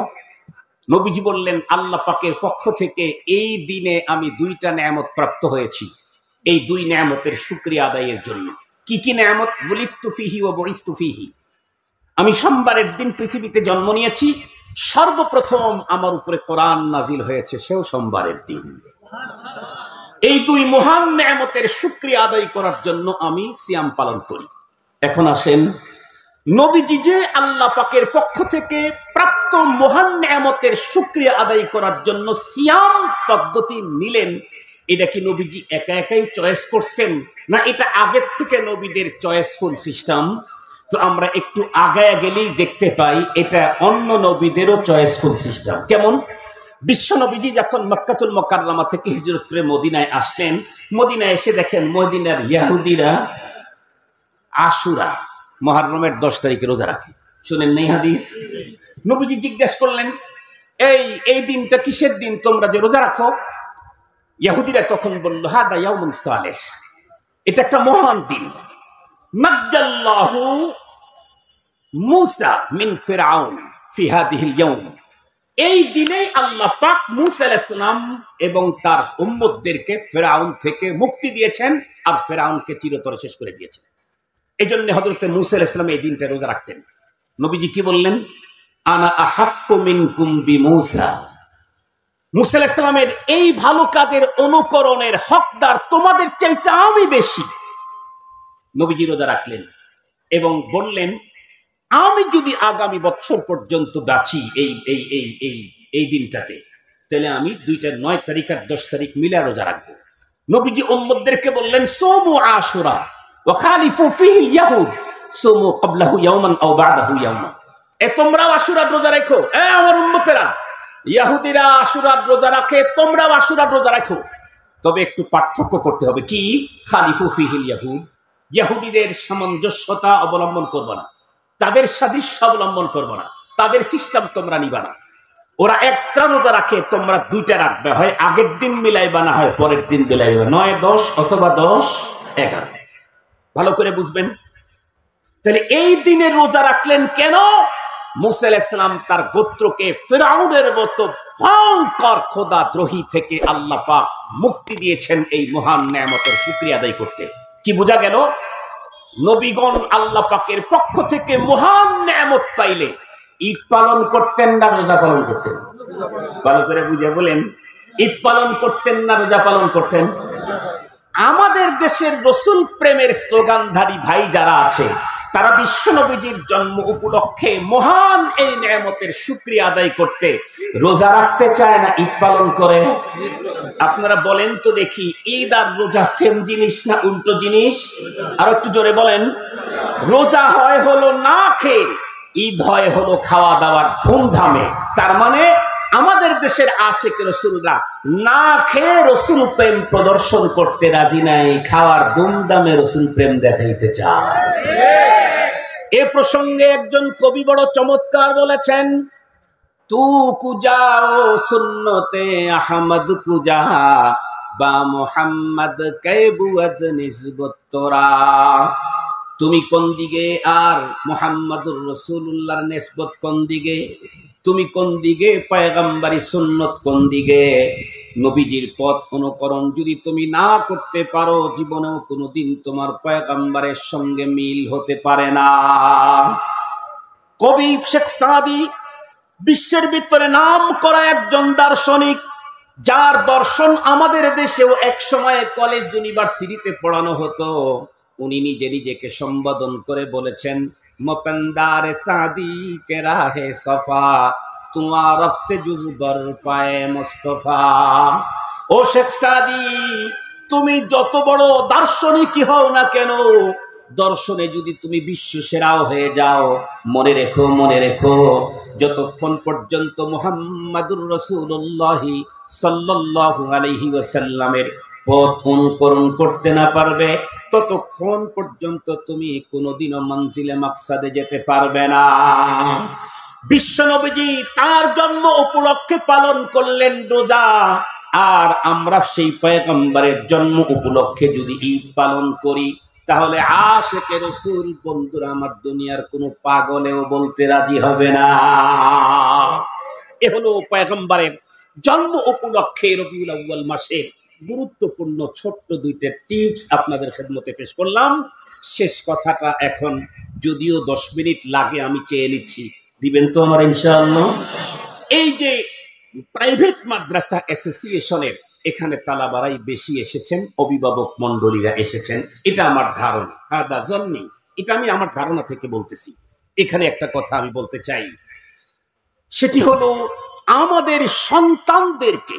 নবীজি বললেন, আল্লাহ পাকের পক্ষ থেকে এই দিনে আমি 2টা নেয়ামত প্রাপ্ত হয়েছি, এই 2 নেয়ামতের শুকরিয়া আদায়ের জন্য। কি কি নেয়ামত? বুলিতু ফিহি ওয়া বুইস্তু ফিহি। আমি সোমবারের দিন পৃথিবীতে জন্ম নিয়েছি, সর্বপ্রথম আমার উপরে কোরআন নাজিল হয়েছে সেও সোমবারের দিন। এই 2 মহান নেয়ামতের শুকরিয়া আদায় করার জন্য আমি সিয়াম পালন করি। এখন আসেন, নবীজি যে আল্লাহ পাকের পক্ষ থেকে প্রাপ্ত মহান নেয়ামতের শুকরিয়া আদায় করার জন্য সিয়াম পদ্ধতি নিলেন, এটা কি নবীজি একা একাই চয়েস করছেন, না এটা আগের থেকে নবীদের চয়েসফুল সিস্টেম? তো আমরা একটু আগায় গেলেই দেখতে পাই এটা অন্য নবীদেরও চয়েসফুল সিস্টেম। কেমন? বিশ্ব নবীজি যখন মক্কাতুল মুকাররমা থেকে হিজরত করে মদিনায় আসলেন, মদিনায় এসে দেখেন মদিনার ইহুদিরা আশুরা, মুহররমের 10 তারিখে রোজা রাখে। শুনেন নাই হাদিস? নবীজি জিজ্ঞেস করলেন, এই দিনটা কিসের দিন তোমরা যে রোজা রাখো? ইহুদিরা তখন বলল, হাদা ইয়াউমুন সালেহ, এটা একটা মহান দিন। নাজ্জাল্লাহু মূসা মিন ফিরআউন ফি হাদিহিল ইয়াউম, এই দিনেই আল্লাহ পাক মূসা আলাইহিস সালাম এবং তার উম্মতদেরকে ফেরাউন থেকে মুক্তি দিয়েছেন আর ফেরাউনকে চিরতরে শেষ করে দিয়েছেন। এই জন্য হযরত মূসা আলাইহিস সালাম এই দিনটা রোজা রাখতেন। নবীজি কি বললেন? আনা আহাক্কু মিনকুম বিমূসা, মূসা আলাইহিস সালামের এই ভালো কাজের অনুকরণের হকদার তোমাদের চাইতে আমি বেশি। নবীজি রোজা রাখলেন এবং বললেন, আমি যদি আগামী বছর পর্যন্ত বাঁচি এই এই এই এই এই দিনটাতে, তাহলে আমি 9 তারিখ আর 10 তারিখ মিলে রোজা রাখবো। নবীজি উম্মতদেরকে বললেন, সুমু আশুরা ওয়া খালিফু ফিহি ইয়াহুদ সুমু ক্বাবলাহু ইয়াওমান আও বা'দাহু ইয়াওমান। তোমরাও আশুরা রোজা রাখো, আমার উম্মতেরা, ইহুদিরা আশুরা রোজা রাখে, তোমরাও আশুরা রোজা রাখো। তবে একটু পার্থক্য করতে হবে। কি? খালিফু ফিহিল ইয়াহুদ, ইহুদিদের সামঞ্জস্যতা অবলম্বন করবে না, তাদের সাদৃশ্য অবলম্বন করবে না, তাদের সিস্টেম তোমরা নিবা না। ওরা একটা রোজা রাখে, তোমরা 2টা রাখবে, হয় আগের দিন মিলাইবা না হয় পরের দিন মিলাইবা, 9, 10 অথবা 10, 11। ভালো করে বুঝবেন। তাহলে এই দিনে রোজা রাখলেন কেন? মূসা আলাইহিস সালাম তার গোত্রকে ফিরআউনের মতো ভয়ঙ্কর খোদাদ্রোহী থেকে আল্লাহ পাক মুক্তি দিয়েছেন এই মহান নেয়ামতের শুকরিয়া আদায় করতে। কি বোঝা গেল? নবীগণ আল্লাহ পাকের পক্ষ থেকে মহান নেয়ামত পাইলে ঈদ পালন করতেন না রোজা পালন করতেন? ভালো করে বুঝে বলেন, ঈদ পালন করতেন না রোজা পালন করতেন? আমাদের দেশের রসুল প্রেমের স্লোগানধারী ভাই যারা আছে, তারা বিশ্ব নবীজির জন্ম উপলক্ষে মহান এই নেয়ামতের শুকরিয়া আদায় করতে রোজা রাখতে চায় না ঈদ পালন করে? আপনারা বলেন তো দেখি, ঈদ আর রোজা সেম জিনিস না উল্টো জিনিস? আর একটু জোরে বলেন। রোজা হয় হলো না খেয়ে, ঈদ হয় হলো খাওয়া দাওয়ার ধুমধামে। তার মানে আমাদের দেশের আশিক রসুলরা না খেয়ে রসুল প্রেম প্রদর্শন করতে রাজি নাই, খাওয়ার ধুমধামে রসুল প্রেম দেখাইতে চায়। এ প্রসঙ্গে একজন কবি বড় চমৎকার বলেছেন, তু কুজাও সুন্নতে আহমদ কুজা বা মুহাম্মদ কাইবুয়াদ নিসবত তোরা। তুমি কোন দিকে আর মুহাম্মাদুর রাসূলুল্লাহর নিসবত কোন দিকে? তুমি কোন দিকে? পয়গম্বরী সুন্নত কোন দিকে? নবীজির পথ অনুকরণ যদি তুমি না করতে পারো, জীবনেও কোনোদিন তোমার পয়গম্বরের সঙ্গে মিল হতে পারে না। কবি শেখ সাদি বিশ্বের ভিতরে নাম করা একজন দার্শনিক, যার দর্শন আমাদের দেশেও এক সময় কলেজ ইউনিভার্সিটিতে পড়ানো হতো। উনি নিজেকে সম্বোধন করে বলেছেন, মপেন্দারে সাদি কে রাহে সফা তুয়া রফতে জুজবর পায়ে মুস্তাফা। ও শেখ সাদি, তুমি যত বড় দার্শনিকই হও না কেন, দর্শনে যদি তুমি বিশ্ব সেরাও হয়ে যাও, মনে রেখো যতক্ষণ পর্যন্ত মুহাম্মাদুর রাসূলুল্লাহ সাল্লাল্লাহু আলাইহি ওয়াসাল্লামের পথ অনুকরণ করতে না পারবে, ততক্ষণ পর্যন্ত তুমি কোনোদিনও মঞ্জিলে মাকসাদে যেতে পারবে না। বিশ্ব নবীজি তার জন্ম উপলক্ষে পালন করলেন রোজা, আর আমরা সেই পয়গম্বরের জন্ম উপলক্ষে যদি ঈদ পালন করি, তাহলে আশিকে রাসূল বন্ধুরা আমার দুনিয়ার কোনো পাগলেও বলতে রাজি হবে না। এ হলো পয়গম্বরের জন্ম উপলক্ষে রবিউল আউয়াল মাসের গুরুত্বপূর্ণ ছোট্ট 2টা টিপস আপনাদের খেদমতে পেশ করলাম। শেষ কথাটা এখন যদিও 10 মিনিট লাগে আমি চেয়ে নিচ্ছি, দিবেন তো আমার ইনশাআল্লাহ? এই যে প্রাইভেট মাদ্রাসা অ্যাসোসিয়েশনের এখানে তালাবারাই বেশি এসেছেন, অভিভাবক মন্ডলীরা এসেছেন, এটা আমার ধারণা। এটা আমি আমার ধারণা থেকে বলতেছি। এখানে একটা কথা আমি বলতে চাই, সেটি হলো আমাদের সন্তানদেরকে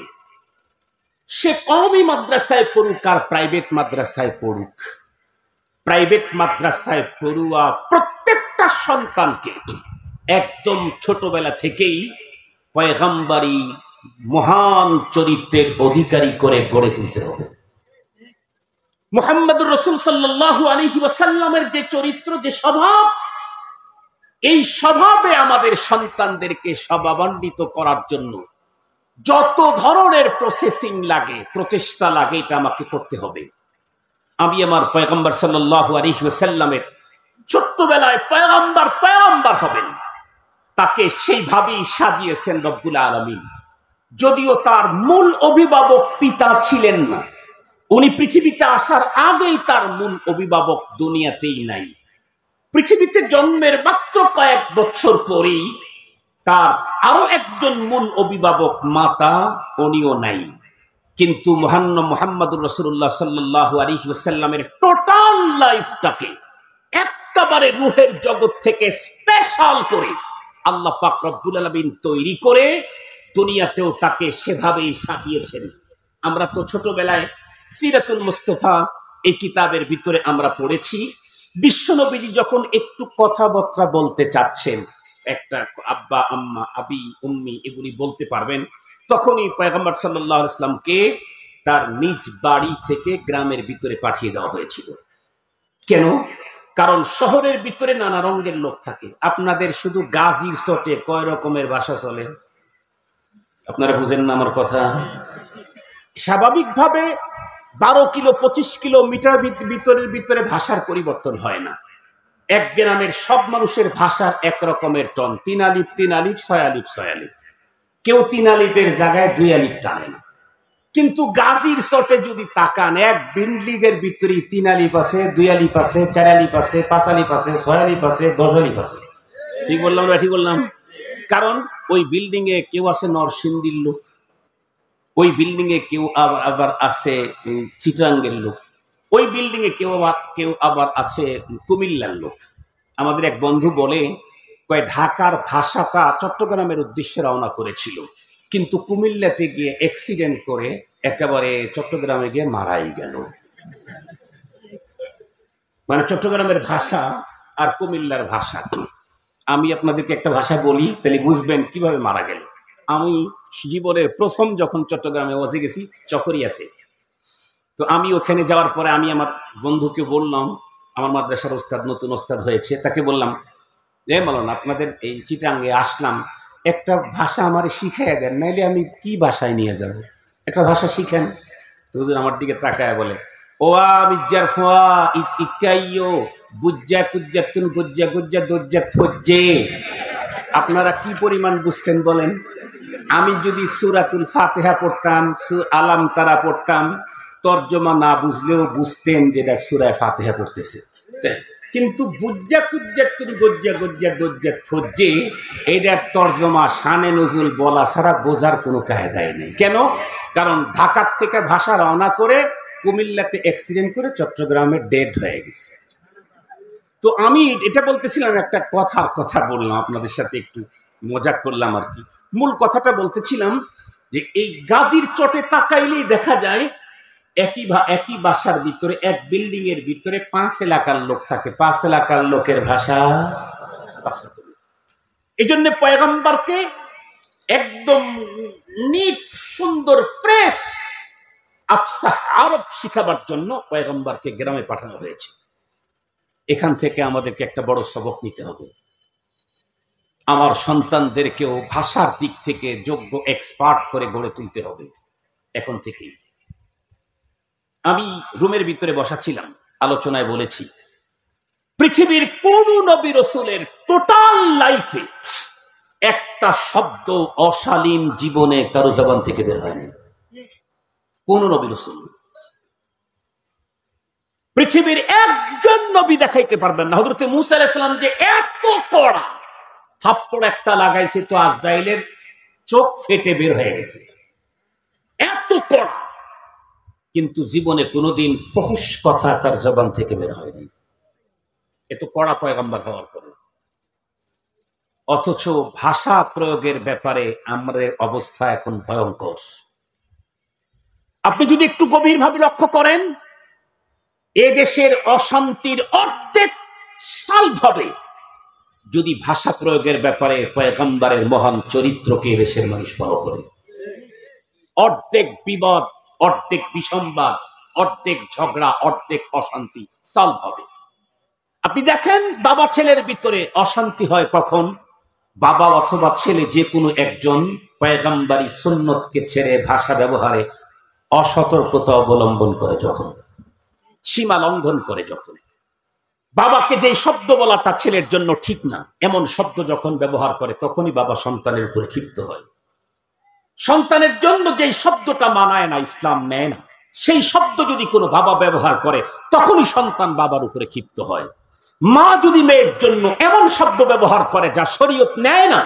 সে কওমি মাদ্রাসায় পড়ুক আর প্রাইভেট মাদ্রাসায় পড়ুক, প্রাইভেট মাদ্রাসায় পড়ুয়া প্রত্যেকটা সন্তানকে একদম ছোটবেলা থেকেই পয়গম্বরী মহান চরিত্রের অধিকারী করে গড়ে তুলতে হবে। মুহাম্মদুর রাসূল সাল্লাল্লাহু আলাইহি ওয়াসাল্লামের যে চরিত্র, যে স্বভাব, এই স্বভাবে আমাদের সন্তানদেরকে স্বভাবান্বিত করার জন্য যত ধরনের প্রসেসিং লাগে, প্রচেষ্টা লাগে, এটা আমাকে করতে হবে। আমি আমার পয়গম্বর সাল্লাল্লাহু আলাইহি ওয়াসাল্লামের ছোট্টবেলায় পয়গম্বর হবেন, তাকে সেইভাবেই সাজিয়েছেন রব্বুল আলামিন। যদিও তার মূল অভিভাবক পিতা ছিলেন না, উনি পৃথিবীতে আসার আগেই তার মূল অভিভাবক দুনিয়াতেই নাই। পৃথিবীতে জন্মের মাত্র কয়েক বছর পরেই তার আরো একজন মূল অভিভাবক মাতা, উনিও নাই। কিন্তু মুহাম্মদুর রাসূলুল্লাহ সাল্লাল্লাহু আলাইহি ওয়াসাল্লামের টোটাল লাইফটাকে একেবারে রূহের জগৎ থেকে স্পেশাল করে আল্লাহ পাক রব্বুল আলামিন তৈরি করে দুনিয়াতেও তাকে সেভাবেই সাজিয়েছেন। আমরা তো ছোটবেলায় সিরাতুল মুস্তাফা এই কিতাবের ভিতরে আমরা পড়েছি, বিশ্বনবীজি যখন একটু কথাবার্তা বলতে চাচ্ছেন, একটা আব্বা আম্মা আবি উম্মি এগুলি বলতে পারবেন, তখনই পয়গম্বর সাল্লাল্লাহু আলাইহি ওয়াসাল্লামকে তার নিজ বাড়ি থেকে গ্রামের ভিতরে পাঠিয়ে দেওয়া হয়েছিল। কেন? কারণ শহরের ভিতরে নানা রঙের লোক থাকে। আপনাদের শুধু গাজীর চটে কয় রকমের ভাষা চলে আপনারা বুঝেন না আমার কথা। স্বাভাবিকভাবে 12 কিলো 25 কিলোমিটার ভিতরে ভাষার পরিবর্তন হয় না। এক গ্রামের সব মানুষের ভাষার এক রকমের টন, 3 আলিফ 3 আলিফ 6 আলিফ 6 আলিফ, কেউ 3 আলিফের জায়গায় 2 আলিফ টানে না। কিন্তু গাজীর চটে যদি তাকান, এক বিল্ডিং এর ভিতরে 3 আলিফ আছে, 2 আলিফ আছে, 4 আলিফ আছে, 5 আলিফ আছে, 6 আলিফ আছে, 10 আলিফ আছে। ঠিক বললাম না? ঠিক বললাম? কারণ ওই বিল্ডিং এ কেউ আছে নরসিংদীর লোক, ওই বিল্ডিং এ কেউ আবার আছে চিটাঙ্গের লোক, ওই বিল্ডিং এ কেউ আবার আছে কুমিল্লার লোক। আমাদের এক বন্ধু বলে, কয় ঢাকার ভাষাটা চট্টগ্রামের উদ্দেশ্যে রওনা করেছিল, কিন্তু কুমিল্লাতে গিয়ে অ্যাক্সিডেন্ট করে একেবারে চট্টগ্রামে গিয়ে মারাই গেল। মানে চট্টগ্রামের ভাষা আর কুমিল্লার ভাষা। আমি আপনাদেরকে একটা ভাষা বলি, তাহলে বুঝবেন কিভাবে মারা গেল। আমি জীবনের প্রথম যখন চট্টগ্রামে ওয়াজে গেছি, চকরিয়াতে, তো আমি ওখানে যাওয়ার পরে আমি আমার বন্ধুকে বললাম, আমার মাদ্রাসার ওস্তাদ, নতুন ওস্তাদ হয়েছে, তাকে বললাম, মাওলানা আপনাদের এই চিটাঙ্গে আসলাম, একটা ভাষা আমার শিখাইয়া দেন, নাইলে আমি কি ভাষায় নিয়ে যাব, একটা ভাষা শিখেন। তো হুজুর আমার দিকে তাকায় বলে, ওয়া বিজ্জার ফোয়া ইকাইয়ো বুজ্জা কুজ্জাতুন গুজ্জা গুজ্জা দজ্জা ফজ্জে। আপনারা কি পরিমাণ বুঝছেন বলেন? আমি যদি সূরাতুল ফাতিহা পড়তাম, আলাম তারা পড়তাম, তর্জমা না বুঝলেও বুঝতেন যেটা সূরা ফাতিহা পড়তেছে। কিন্তু বুজ্জা কুজ্জাতুন গুজ্জা গুজ্জা দজ্জা ফজ্জে, এটার তর্জমা শানে নজুল বলা ছাড়া বোঝার কোনো কায়দাই নেই। কেন? কারণ ঢাকার থেকে ভাষা রওনা করে কুমিল্লাতে অ্যাক্সিডেন্ট করে চট্টগ্রামে ডেড হয়ে গেছে। তো আমি এটা বলতেছিলাম, একটা কথা বললাম আপনাদের সাথে, একটু মজাক করলাম আর কি। মূল কথাটা বলতেছিলাম যে এই গাজীর চটে তাকাইলেই দেখা যায় একই বাসার ভিতরে, এক বিল্ডিং এর ভিতরে 5 এলাকার লোক থাকে, 5 এলাকার লোকের ভাষা। এই জন্য পয়গম্বরকে একদম নিট, সুন্দর, ফ্রেশ আফসাহ আরব শিখাবার জন্য পয়গম্বরকে গ্রামে পাঠানো হয়েছে। এখান থেকে আমাদেরকে একটা বড় সবক নিতে হবে। আমার সন্তানদেরকেও ভাষার দিক থেকে যোগ্য এক্সপার্ট করে গড়ে তুলতে হবে এখন থেকেই। আমি রুমের ভিতরে বসা ছিলাম, আলোচনায় বলেছি, পৃথিবীর কোন নবী রাসূলের টোটাল লাইফে একটা শব্দ অশালীন জীবনে কারো জবান থেকে বের হয়নি। কোন নবী রাসূল, পৃথিবীর একজন নবী দেখাইতে পারবেন না। হযরত মূসা আলাইহিস সালাম যে এত কড়া থাপ্পড় একটা লাগাইছে, তো আজরাইলের চোখ ফেটে বের হয়ে গেছে, এত কড়া, কিন্তু জীবনে কোনোদিন ফহুশ কথা তার জবান থেকে বের হয়নি, এত কড়া পয়গম্বর হওয়ার পরে। অথচ ভাষা প্রয়োগের ব্যাপারে আমাদের অবস্থা এখন ভয়ঙ্কর। আপনি যদি একটু গভীরভাবে লক্ষ্য করেন, এ দেশের অশান্তির অর্ধেক সলভ হবে যদি ভাষা প্রয়োগের ব্যাপারে পয়গম্বরের মহান চরিত্রকে দেশের মানুষ ফলো করে। অর্ধেক বিবাদ, অর্ধেক বিসম্বাদ, অর্ধেক ঝগড়া, অর্ধেক অশান্তি সলভ হবে। আপনি দেখেন, বাবা ছেলের ভিতরে অশান্তি হয় কখন? বাবা অথবা ছেলে যে কোনো একজন পয়গম্বরী সুন্নতকে ছেড়ে ভাষা ব্যবহারে অসতর্কতা অবলম্বন করে, যখন সীমা লঙ্ঘন করে, যখন। বাবাকে যে শব্দ বলাটা ছেলের জন্য ঠিক না, এমন শব্দ যখন ব্যবহার করে তখনই বাবা সন্তানের উপরে ক্ষিপ্ত হয়। সন্তানের জন্য যে শব্দটা মানায় না, ইসলাম নেয় না, সেই শব্দ যদি কোনো বাবা ব্যবহার করে তখনই সন্তান বাবার উপরে ক্ষিপ্ত হয়। মা যদি মেয়ের জন্য এমন শব্দ ব্যবহার করে যা শরীয়ত নেয় না,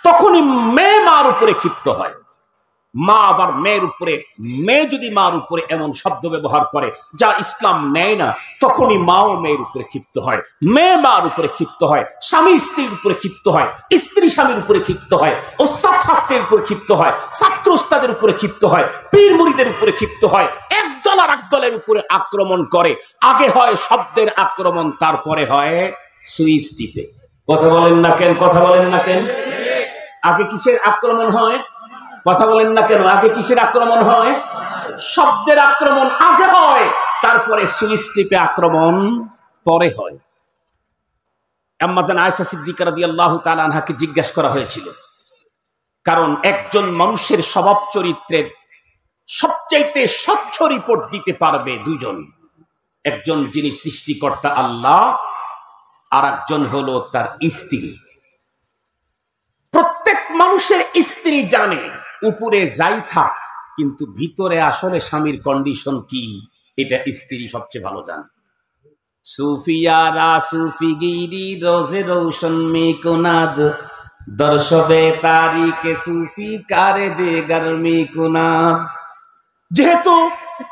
তখনই মেয়ে মার উপরে ক্ষিপ্ত হয়। মা আবার মেয়ের উপরে, মেয়ে যদি মার উপরে এমন শব্দ ব্যবহার করে যা ইসলাম নেয় না, তখনই মাও মেয়ের উপরে ক্ষিপ্ত হয়, মেয়ে মার উপরে ক্ষিপ্ত হয়, স্বামী স্ত্রীর উপরে ক্ষিপ্ত হয়, স্ত্রী স্বামীর উপরে ক্ষিপ্ত হয়, ওস্তাদ ছাত্রের উপরে ক্ষিপ্ত হয়, ছাত্র ওস্তাদের উপরে ক্ষিপ্ত হয়, পীর মুরিদের উপরে ক্ষিপ্ত হয়, একদল আর একদলের উপরে আক্রমণ করে। আগে হয় শব্দের আক্রমণ, তারপরে হয় সুইচ টিপে। কথা বলেন না কেন? কথা বলেন না কেন? আগে কিসের আক্রমণ হয়? কথা বলেন না কেন? আগে কিসের আক্রমণ হয়? শব্দের আক্রমণ আগে হয়, তারপরে সুইচ টিপে আক্রমণ পরে হয়। আম্মা জান আয়েশা সিদ্দিকা রাদিয়াল্লাহু তাআলা আনহাকে জিজ্ঞাসা করা হয়েছিল, কারণ একজন মানুষের স্বভাব চরিত্রের সবচাইতে স্বচ্ছ রিপোর্ট দিতে পারবে দুইজন, একজন যিনি সৃষ্টিকর্তা আল্লাহ, আর একজন হলো তার স্ত্রী। প্রত্যেক মানুষের স্ত্রী জানে উপরে যাই থাক, কিন্তু ভিতরে আসলে স্বামীর কন্ডিশন কি, এটা স্ত্রী সবচেয়ে ভালো জানে। সুফিয়ারা সুফিগিরি রোজে রোশন মে কোনাদ দর্শবে তারিকে সুফি কারে দে গরমি কোনাদ। যেহেতু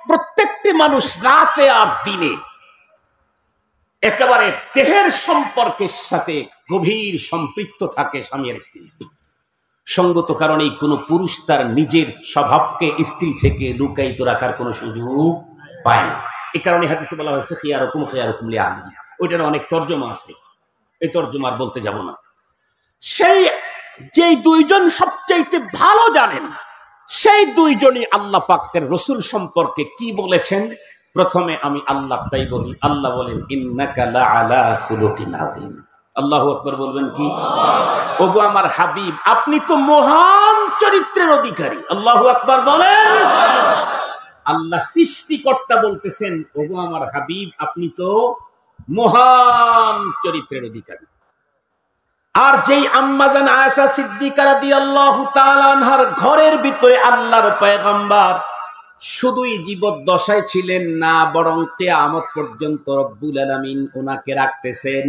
প্রত্যেকটি মানুষ রাতে আর দিনে একেবারে দেহের সম্পর্কের সাথে গভীর সম্পৃক্ত থাকে স্বামী আর স্ত্রী, সঙ্গত কারণেই কোনো পুরুষ তার নিজের স্বভাবকে স্ত্রী থেকে লুকায়িত রাখার কোনো সুযোগ পায় না। এই কারণে হাদিসে বলা হয়েছে খিয়ারুকুম খিয়ারুকুম লিআহলিহি। ওইটার অনেক তর্জমা আছে, এই তর্জমা বলতে যাব না। সেই যেই দুইজন সবচাইতে ভালো জানেন, সেই দুইজনই আল্লাহ পাকের রাসূল সম্পর্কে কি বলেছেন। প্রথমে আমি আল্লাহটাই বলি। আল্লাহ বলেন ইন্নাকা লাআলা খুলুকিন আযীম। আল্লাহু আকবার বলবেন কি? ওগো আমার হাবিব, আপনি তো মহান চরিত্রের অধিকারী। আল্লাহু আকবার বলেন। আল্লাহ সৃষ্টিকর্তা বলতেছেন, ওগো আমার হাবিব, আপনি তো মহান চরিত্রের অধিকারী। আর যেই আম্মা জান আয়েশা সিদ্দিকা রাদিয়াল্লাহু তাআলা আনহার ঘরের ভিতরে আল্লাহর পয়গম্বর শুধুই জীবদ্দশায় ছিলেন না, বরং কিয়ামত পর্যন্ত রব্বুল আলামিন ওনাকে রাখতেছেন।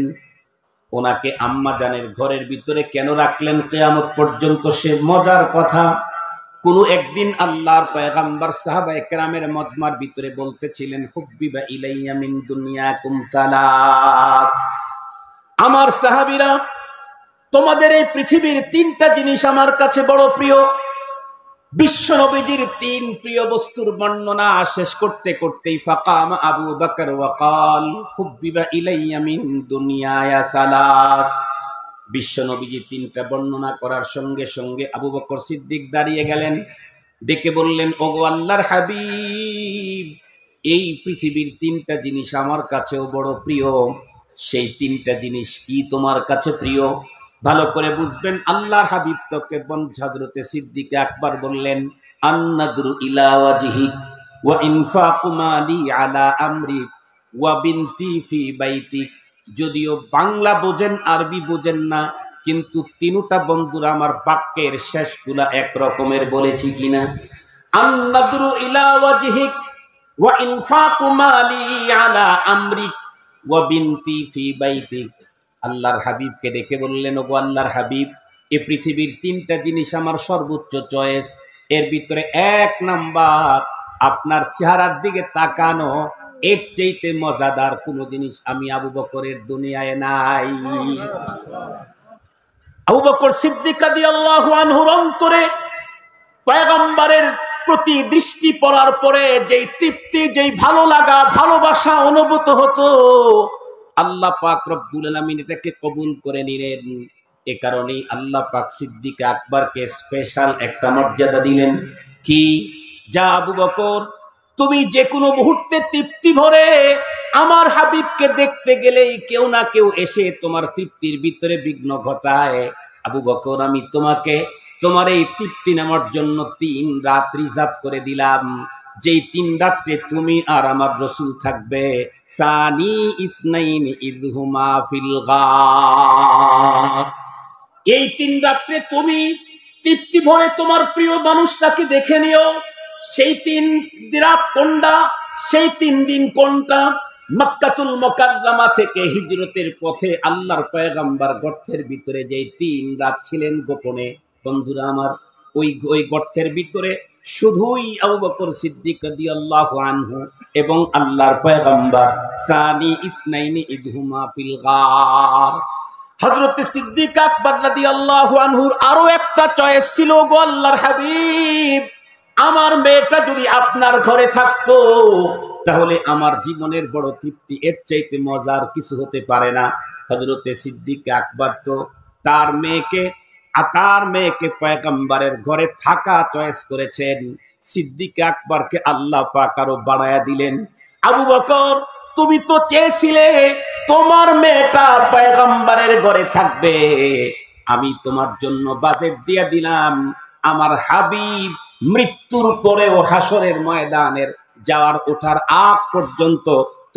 ওনাকে আম্মা জানের ঘরের ভিতরে কেন রাখলেন কিয়ামত পর্যন্ত, সে মজার কথা। কোন একদিন আল্লাহর পয়গম্বর সাহাবায়ে কেরামের মজমার ভিতরে বলতেছিলেন, হুব্বিবা ইলাইয়া মিন দুনিয়াকুম সালাস। আমার সাহাবীরা, তোমাদের এই পৃথিবীর তিনটা জিনিস আমার কাছে বড় প্রিয়। বিশ্ব নবীজির তিন প্রিয় বস্তুর বর্ণনা শেষ করতে করতেই ফাকাম আবু বকর ওয়া ক্বাল হুব্বিবা ইলাইয়া মিন দুনিয়ায়া সালাস। বিশ্ব নবীজি তিনটা বর্ণনা করার সঙ্গে সঙ্গে আবু বকর সিদ্দিক দাঁড়িয়ে গেলেন, ডেকে বললেন, ওগো আল্লাহর হাবিব, এই পৃথিবীর তিনটা জিনিস আমার কাছেও বড় প্রিয়। সেই তিনটা জিনিস কি তোমার কাছে প্রিয়? ভালো করে বুঝবেন। আল্লাহর হাবিব তোকে হযরতে সিদ্দিক আকবর বললেন, আন্নাদরু ইলা ওয়াজহিক ওয়া ইনফাকু মালি আলা আমরি ওয়া বিনতি ফি বাইতিক। যদিও বাংলা বোঝেন, আরবি বোঝেন না, কিন্তু তিনটা বন্ধুরা আমার বাক্যের শেষগুলা এক রকমের বলেছি কিনা। আন্নাদরু ইলা ওয়াজহিক ওয়া ইনফাকু মালি আলা আমরি ওয়া বিনতি ফি বাইতিক। আল্লাহর হাবিবকে ডেকে বললেন, ওগো আল্লাহর হাবিব, এই পৃথিবীর তিনটা জিনিস আমার সর্বোচ্চ চয়েস। এর ভিতরে এক নাম্বার আপনার চেহারার দিকে তাকানো। এর চাইতে মজাদার কোন জিনিস আমি আবু বকরের দুনিয়ায় নাই। আবু বকর সিদ্দিক রাদিয়াল্লাহু আনহুর অন্তরে পয়গম্বরের প্রতি দৃষ্টি পড়ার পরে যেই তৃপ্তি, যেই ভালো লাগা, ভালোবাসা অনুভূত হতো, আল্লাহ পাক রব্বুল আলামিন এটাকে কবুল করে নিলেন। এ কারণেই আল্লাহ পাক সিদ্দিক আকবরকে স্পেশাল একটা মর্যাদা দিলেন। কি? যা আবু বকর, তুমি যে কোনো মুহূর্তে তৃপ্তি ভরে আমার হাবিবকে দেখতে গেলেই কেউ না কেউ এসে তোমার তৃপ্তির ভিতরে বিঘ্ন ঘটায়। আবু বকর, আমি তোমাকে তোমার এই তৃপ্তি নেওয়ার জন্য 3 রাত রিজার্ভ করে দিলাম। যেই 3 রাত্রে তুমি আর আমার রাসূল থাকবে, সানি ইসনাইনি ইযহুমা ফিল গার, এই 3 রাত্রে তুমি তৃপ্তি ভরে তোমার প্রিয় মানুষটাকে দেখে নিও। সেই 3 রাত কোনটা, সেই 3 দিন কোনটা? মক্কাতুল মুকাররমা থেকে হিজরতের পথে আল্লাহর পয়গম্বর গর্তের ভিতরে যেই 3 রাত ছিলেন গোপনে, বন্ধুরা আমার, ওই গর্তের ভিতরে শুধুই আবু বকর সিদ্দিক রাদিয়াল্লাহু আনহু এবং আল্লাহর পয়গম্বর সানি ইসনাইনি ইযহুমা ফিল গার। হযরত সিদ্দিক আকবর রাদিয়াল্লাহু আনহুর আরো একটা চয়েস ছিল, গো আল্লাহর হাবিব, আমার মেয়েটা যদি আপনার ঘরে থাকতো তাহলে আমার জীবনের বড় তৃপ্তি, এর চাইতে মজার কিছু হতে পারে না। হযরত সিদ্দিক আকবর তো তার মেয়েকে পয়গম্বরের ঘরে থাকা চয়েস করেছেন। সিদ্দিক আকবরকে আল্লাহ পাক আরো বাড়ায়া দিলেন। আবু বকর, তুমি তো চেয়েছিলে তোমার মেয়েটা পয়গম্বরের ঘরে থাকবে, আমি তোমার জন্য বাজেট দিয়ে দিলাম। আমার হাবিব মৃত্যুর পরেও হাসরের ময়দানের যাওয়ার ওঠার আগ পর্যন্ত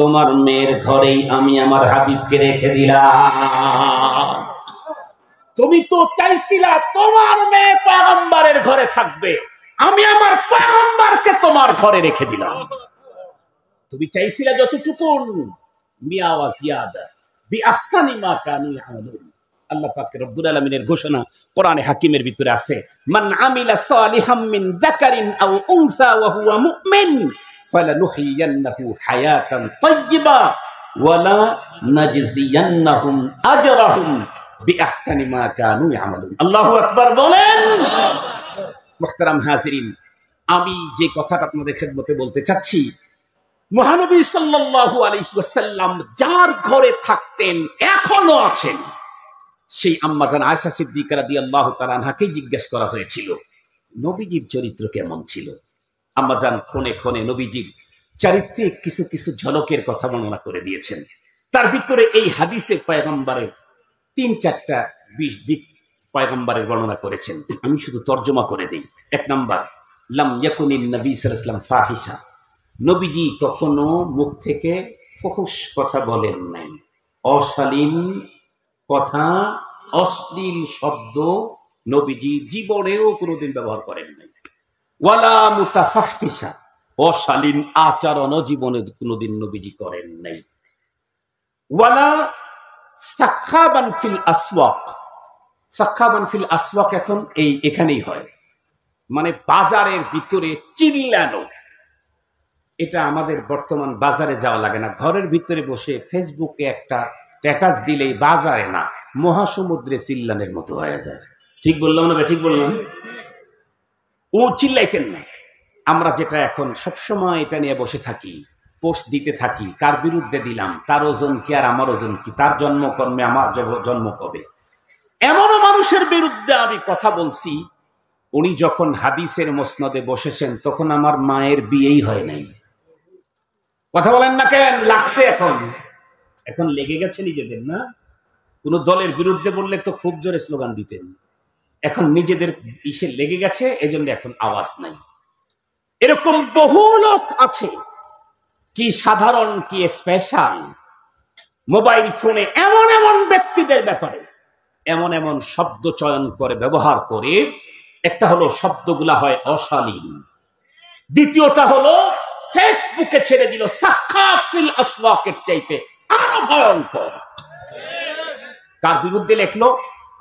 তোমার মেয়ের ঘরেই আমি আমার হাবিবকে রেখে দিলাম। তুমি তো চাইছিলা তোমার মেয়ে পয়গম্বরের ঘরে থাকবে, আমি আমার পয়গম্বরকে তোমার ঘরে রেখে দিলাম। তুমি চাইছিলা যতটুকুন, মিয়া ওয়া জিয়াদা বিআহসানি মা কানু ইয়ামালুন। আল্লাহ পাক রব্বুল আলামিনের ঘোষণা কোরআনে হাকিমের ভিতরে আছে, মান আমিলা সালিহাম মিন যাকারিন আও উনসা ওয়া হুয়া মুমিন ফালানুহইয়ান্নাহু হায়াতান তাইয়্যিবা ওয়া লা নাজজিয়ান্নাহুম আজরাহুম বিআহসানি মা কানু ইয়ামালুন। আল্লাহু আকবার বলেন। মুহতারাম হাজিরিন, আমি যে কথাটা আপনাদের খেদমতে বলতে চাচ্ছি, মহানবী সাল্লাল্লাহু আলাইহি ওয়াসাল্লাম যার ঘরে থাকতেন, এখনো আছেন, সেই আম্মা জান আয়েশা সিদ্দিকা রাদিয়াল্লাহু তাআলা আনহাকে জিজ্ঞেস করা হয়েছিল নবীজির চরিত্র কেমন ছিল। আম্মা জান ক্ষণে ক্ষণে নবীজির চরিত্রে কিছু কিছু ঝলকের কথা বর্ণনা করে দিয়েছেন। তার ভিতরে এই হাদিসে পয়গম্বরের 3-4টা দিক পয়গম্বরের বর্ণনা করেছেন। আমি শুধু তর্জমা করে দিই। 1 নাম্বার, লাম ইয়াকুনিন নবী সাল্লাল্লাহু আলাইহি ওয়াসাল্লাম ফাহিশা, নবীজি কখনো মুখ থেকে ফুহুশ কথা বলেন নাই, অশালীন কথা, অশ্লীল শব্দ নবীজি জীবনেও কোনোদিন ব্যবহার করেন নাই। ওয়ালা মুতাফাহহিশা, অশালীন আচরণও জীবনে কোনোদিন নবীজি করেন নাই। ওয়ালা সাখাবান ফিল আসওয়াক, সাখাবান ফিল আসওয়াক এখন এখানেই হয়, মানে বাজারের ভিতরে চিল্লানো। এটা আমাদের বর্তমান বাজারে যাওয়া লাগে না, ঘরের ভিতরে বসে ফেসবুকে একটা স্ট্যাটাস দিলেই বাজারে না মহাসমুদ্রে চিল্লানের মতো হয়ে যায়। ঠিক বললাম না? ঠিক বললাম? ও চিল্লাইতেন না। আমরা যেটা এখন সবসময় এটা নিয়ে বসে থাকি, পোস্ট দিতে থাকি, কার বিরুদ্ধে দিলাম, তার ওজন কি আর আমার ওজন কি, তার জন্মকর্মে আমার জন্ম কবে। এমনও মানুষের বিরুদ্ধে আমি কথা বলছি, উনি যখন হাদিসের মসনদে বসেছেন তখন আমার মায়ের বিয়েই হয় নাই। কথা বলেন না কেন? লাগছে এখন লেগে গেছে নিজেদের, না? কোন দলের বিরুদ্ধে বললে তো খুব জোরে স্লোগান দিতেন, এখন নিজেদের ইসে লেগে গেছে, এজন্য এখন আওয়াজ নাই। এরকম বহু লোক আছে, কি সাধারণ কি স্পেশাল, মোবাইল ফোনে এমন এমন ব্যক্তিদের ব্যাপারে এমন এমন শব্দ চয়ন করে ব্যবহার করে। একটা হলো শব্দগুলা হয় অশালীন, দ্বিতীয়টা হলো ফেসবুকে ছেড়ে দিল সাখাফিল আসওয়াকের চাইতে আরো ভয়ঙ্কর। কার বিরুদ্ধে লেখলো?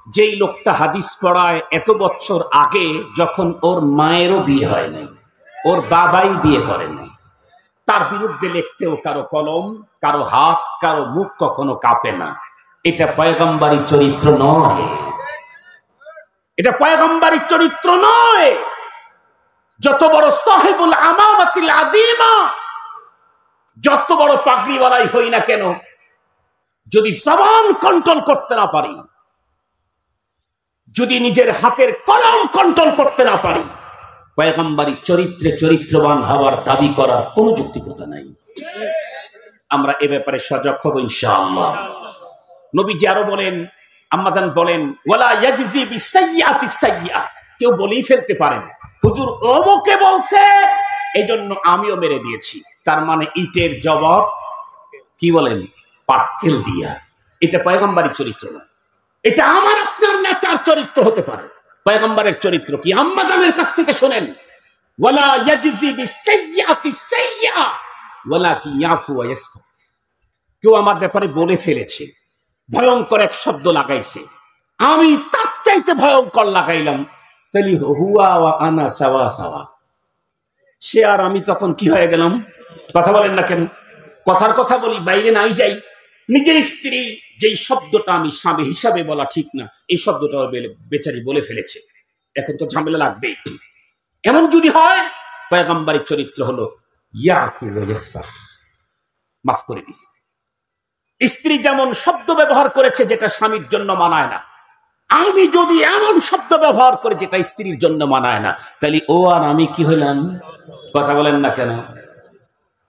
যেই লোকটা হাদিস পড়ায় এত বছর আগে, যখন ওর মায়েরও বিয়ে হয় নাই, ওর বাবাই বিয়ে করে নাই, তার বিরুদ্ধে লিখতেও কারো কলম, কারো হাত, কারো মুখ কখনো কাঁপে না। এটা পয়গম্বরী চরিত্র নয়, এটা পয়গম্বরী চরিত্র নয়। যত বড় সাহেবুল আমামাতিল আদিমা, যত বড় পাগড়িওয়ালাই হই না কেন, যদি জবান কন্ট্রোল করতে না পারি, যদি নিজের হাতের কলম কন্ট্রোল করতে না পারি, পয়গম্বরী চরিত্রে চরিত্রবান হওয়ার দাবি করার কোন যৌক্তিকতা নাই। আমরা এ ব্যাপারে সজাগ হব ইনশাআল্লাহ। নবীজি আরো বলেন, আম্মাজান বলেন, ওয়ালা ইয়াজজি বিসাইয়্যাতি সাইয়্যা, কেউ বলেই ফেলতে পারেন হুজুর অমুকে বলছে এই জন্য আমিও মেরে দিয়েছি। তার মানে ইটের জবাব কি বলেন? পাটকেল দিয়া। এটা পয়গম্বরের চরিত্র না, এটা আমার আপনার নেতার চরিত্র হতে পারে। পয়গম্বরের চরিত্র কি? আম্মা জানের কাছ থেকে শোনেন, ওয়ালা ইয়াজজি বিসাইয়্যাতি সাইয়্যা ওয়ালাকিন ইয়াফু ওয়া ইয়াসফা। কেউ আমার ব্যাপারে বলে ফেলেছে, ভয়ঙ্কর এক শব্দ লাগাইছে, আমি তার চাইতে ভয়ঙ্কর লাগাইলাম, তাহলে হুয়া ওয়া আনা সাওয়া সাওয়া। সে আর আমি তখন কি হয়ে গেলাম? কথা বলেন না কেন? কথার কথা বলি, বাইরে নাই যাই। নিজের স্ত্রী যেই শব্দটা আমি স্বামী হিসাবে বলা ঠিক না, এই শব্দটা বেচারি বলে ফেলেছে, এখন তো ঝামেলা লাগবেই। এমন যদি হয়, পয়গম্বরের চরিত্র হলো ইয়াফু ওয়া ইয়াসফা, মাফ করে দিই। স্ত্রী যেমন শব্দ ব্যবহার করেছে যেটা স্বামীর জন্য মানায় না, আমি যদি এমন শব্দ ব্যবহার করে যেটা স্ত্রীর জন্য মানায় না, তাহলে ও আর আমি কি হইলাম? কথা বলেন না কেন?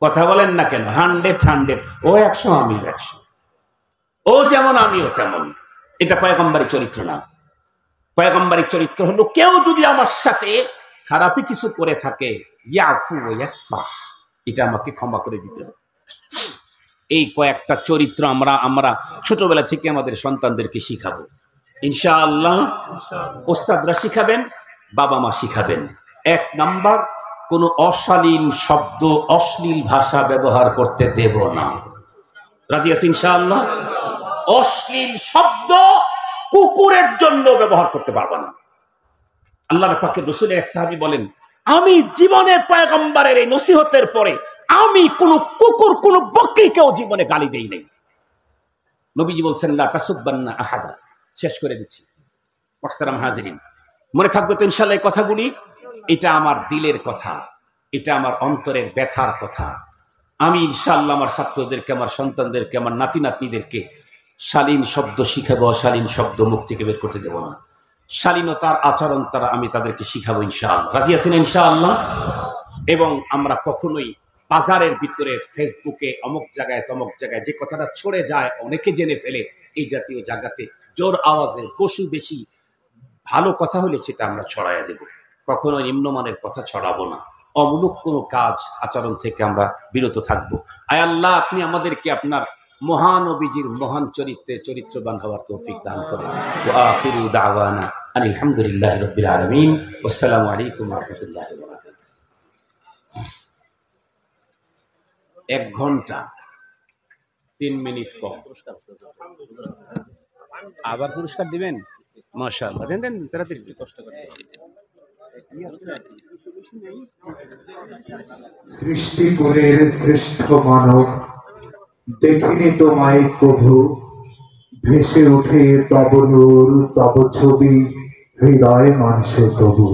কথা বলেন না কেন? 100 ও 100, আমি 100। ও যেমন আমিও তেমন। এটা পয়গম্বরের চরিত্র না। পয়গম্বরের চরিত্র হলো কেউ যদি আমার সাথে খারাপই কিছু করে থাকে, ইয়াফু ওয়া ইয়াসফা, এটা আমাকে ক্ষমা করে দিতে হবে। এই কয়েকটা চরিত্র আমরা ছোটবেলা থেকে আমাদের সন্তানদেরকে শিখাবো ইনশাআল্লাহ। ওস্তাদরা শিখাবেন, বাবা মা শিখাবেন। 1 নাম্বার, কোনো অশালীন শব্দ, অশ্লীল ভাষা ব্যবহার করতে দেব না। রাজি আছি ইনশাআল্লাহ? অশ্লীল শব্দ কুকুরের জন্য ব্যবহার করতে পারবা না। আল্লাহর পাকের রাসূলের এক সাহাবী বলেন, আমি জীবনে পয়গম্বরের এই নসিহতের পরে আমি কোন কুকুর, কোন বকরিকেও জীবনে গালি দেই নাই। নবীজি বলছেন, লা তাসুববান্না আহাদা। শেষ করে দিচ্ছি মুহতারাম হাজিরিন, মনে থাকবে তো ইনশাআল্লাহ এই কথাগুলি। এটা আমার দিলের কথা, এটা আমার অন্তরের ব্যথার কথা। আমি ইনশাআল্লাহ আমার ছাত্রদেরকে, আমার সন্তানদেরকে, আমার নাতি নাতনিদেরকে শালীন শব্দ শিখাবো, অশালীন শব্দ মুখ থেকে বের করতে দেব না। শালীনতার আচরণ তারা আমি তাদেরকে শিখাবো ইনশাআল্লাহ। রাজি আছেন ইনশাআল্লাহ? এবং আমরা কখনোই বাজারের ভিতরে, ফেসবুকে, অমুক জায়গায় তমুক জায়গায় যে কথাটা ছড়ে যায়, অনেকে জেনে ফেলে, এই জাতীয় জায়গাতে জোর আওয়াজে পশু বেশি ভালো কথা হলে সেটা আমরা ছড়াইয়া দেব। কখনো নিম্নমানের কথা ছড়াবো না। অমূলক কোনো কাজ আচরণ থেকে আমরা বিরত থাকবো। আয় আল্লাহ, আপনি আমাদেরকে আপনার মহানবীজির মহান চরিত্রবান হওয়ার তৌফিক দান করেন। ওয়া আখিরু দাওয়ানা আলহামদুলিল্লাহি রাব্বিল আলামিন। আসসালামু আলাইকুম ওয়া রাহমাতুল্লাহি ওয়া বারাকাতুহু। 1 ঘন্টা 3 মিনিট কম। আবার পুরস্কার দিবেন? মাশাআল্লাহ, দেন তাড়াতাড়ি, কষ্ট করে। সৃষ্টিকুলের শ্রেষ্ঠ মানব, দেখিনি তোমায় কভু, ভেসে ওঠে তব নূর, তব ছবি, হৃদয় মানসে তবু।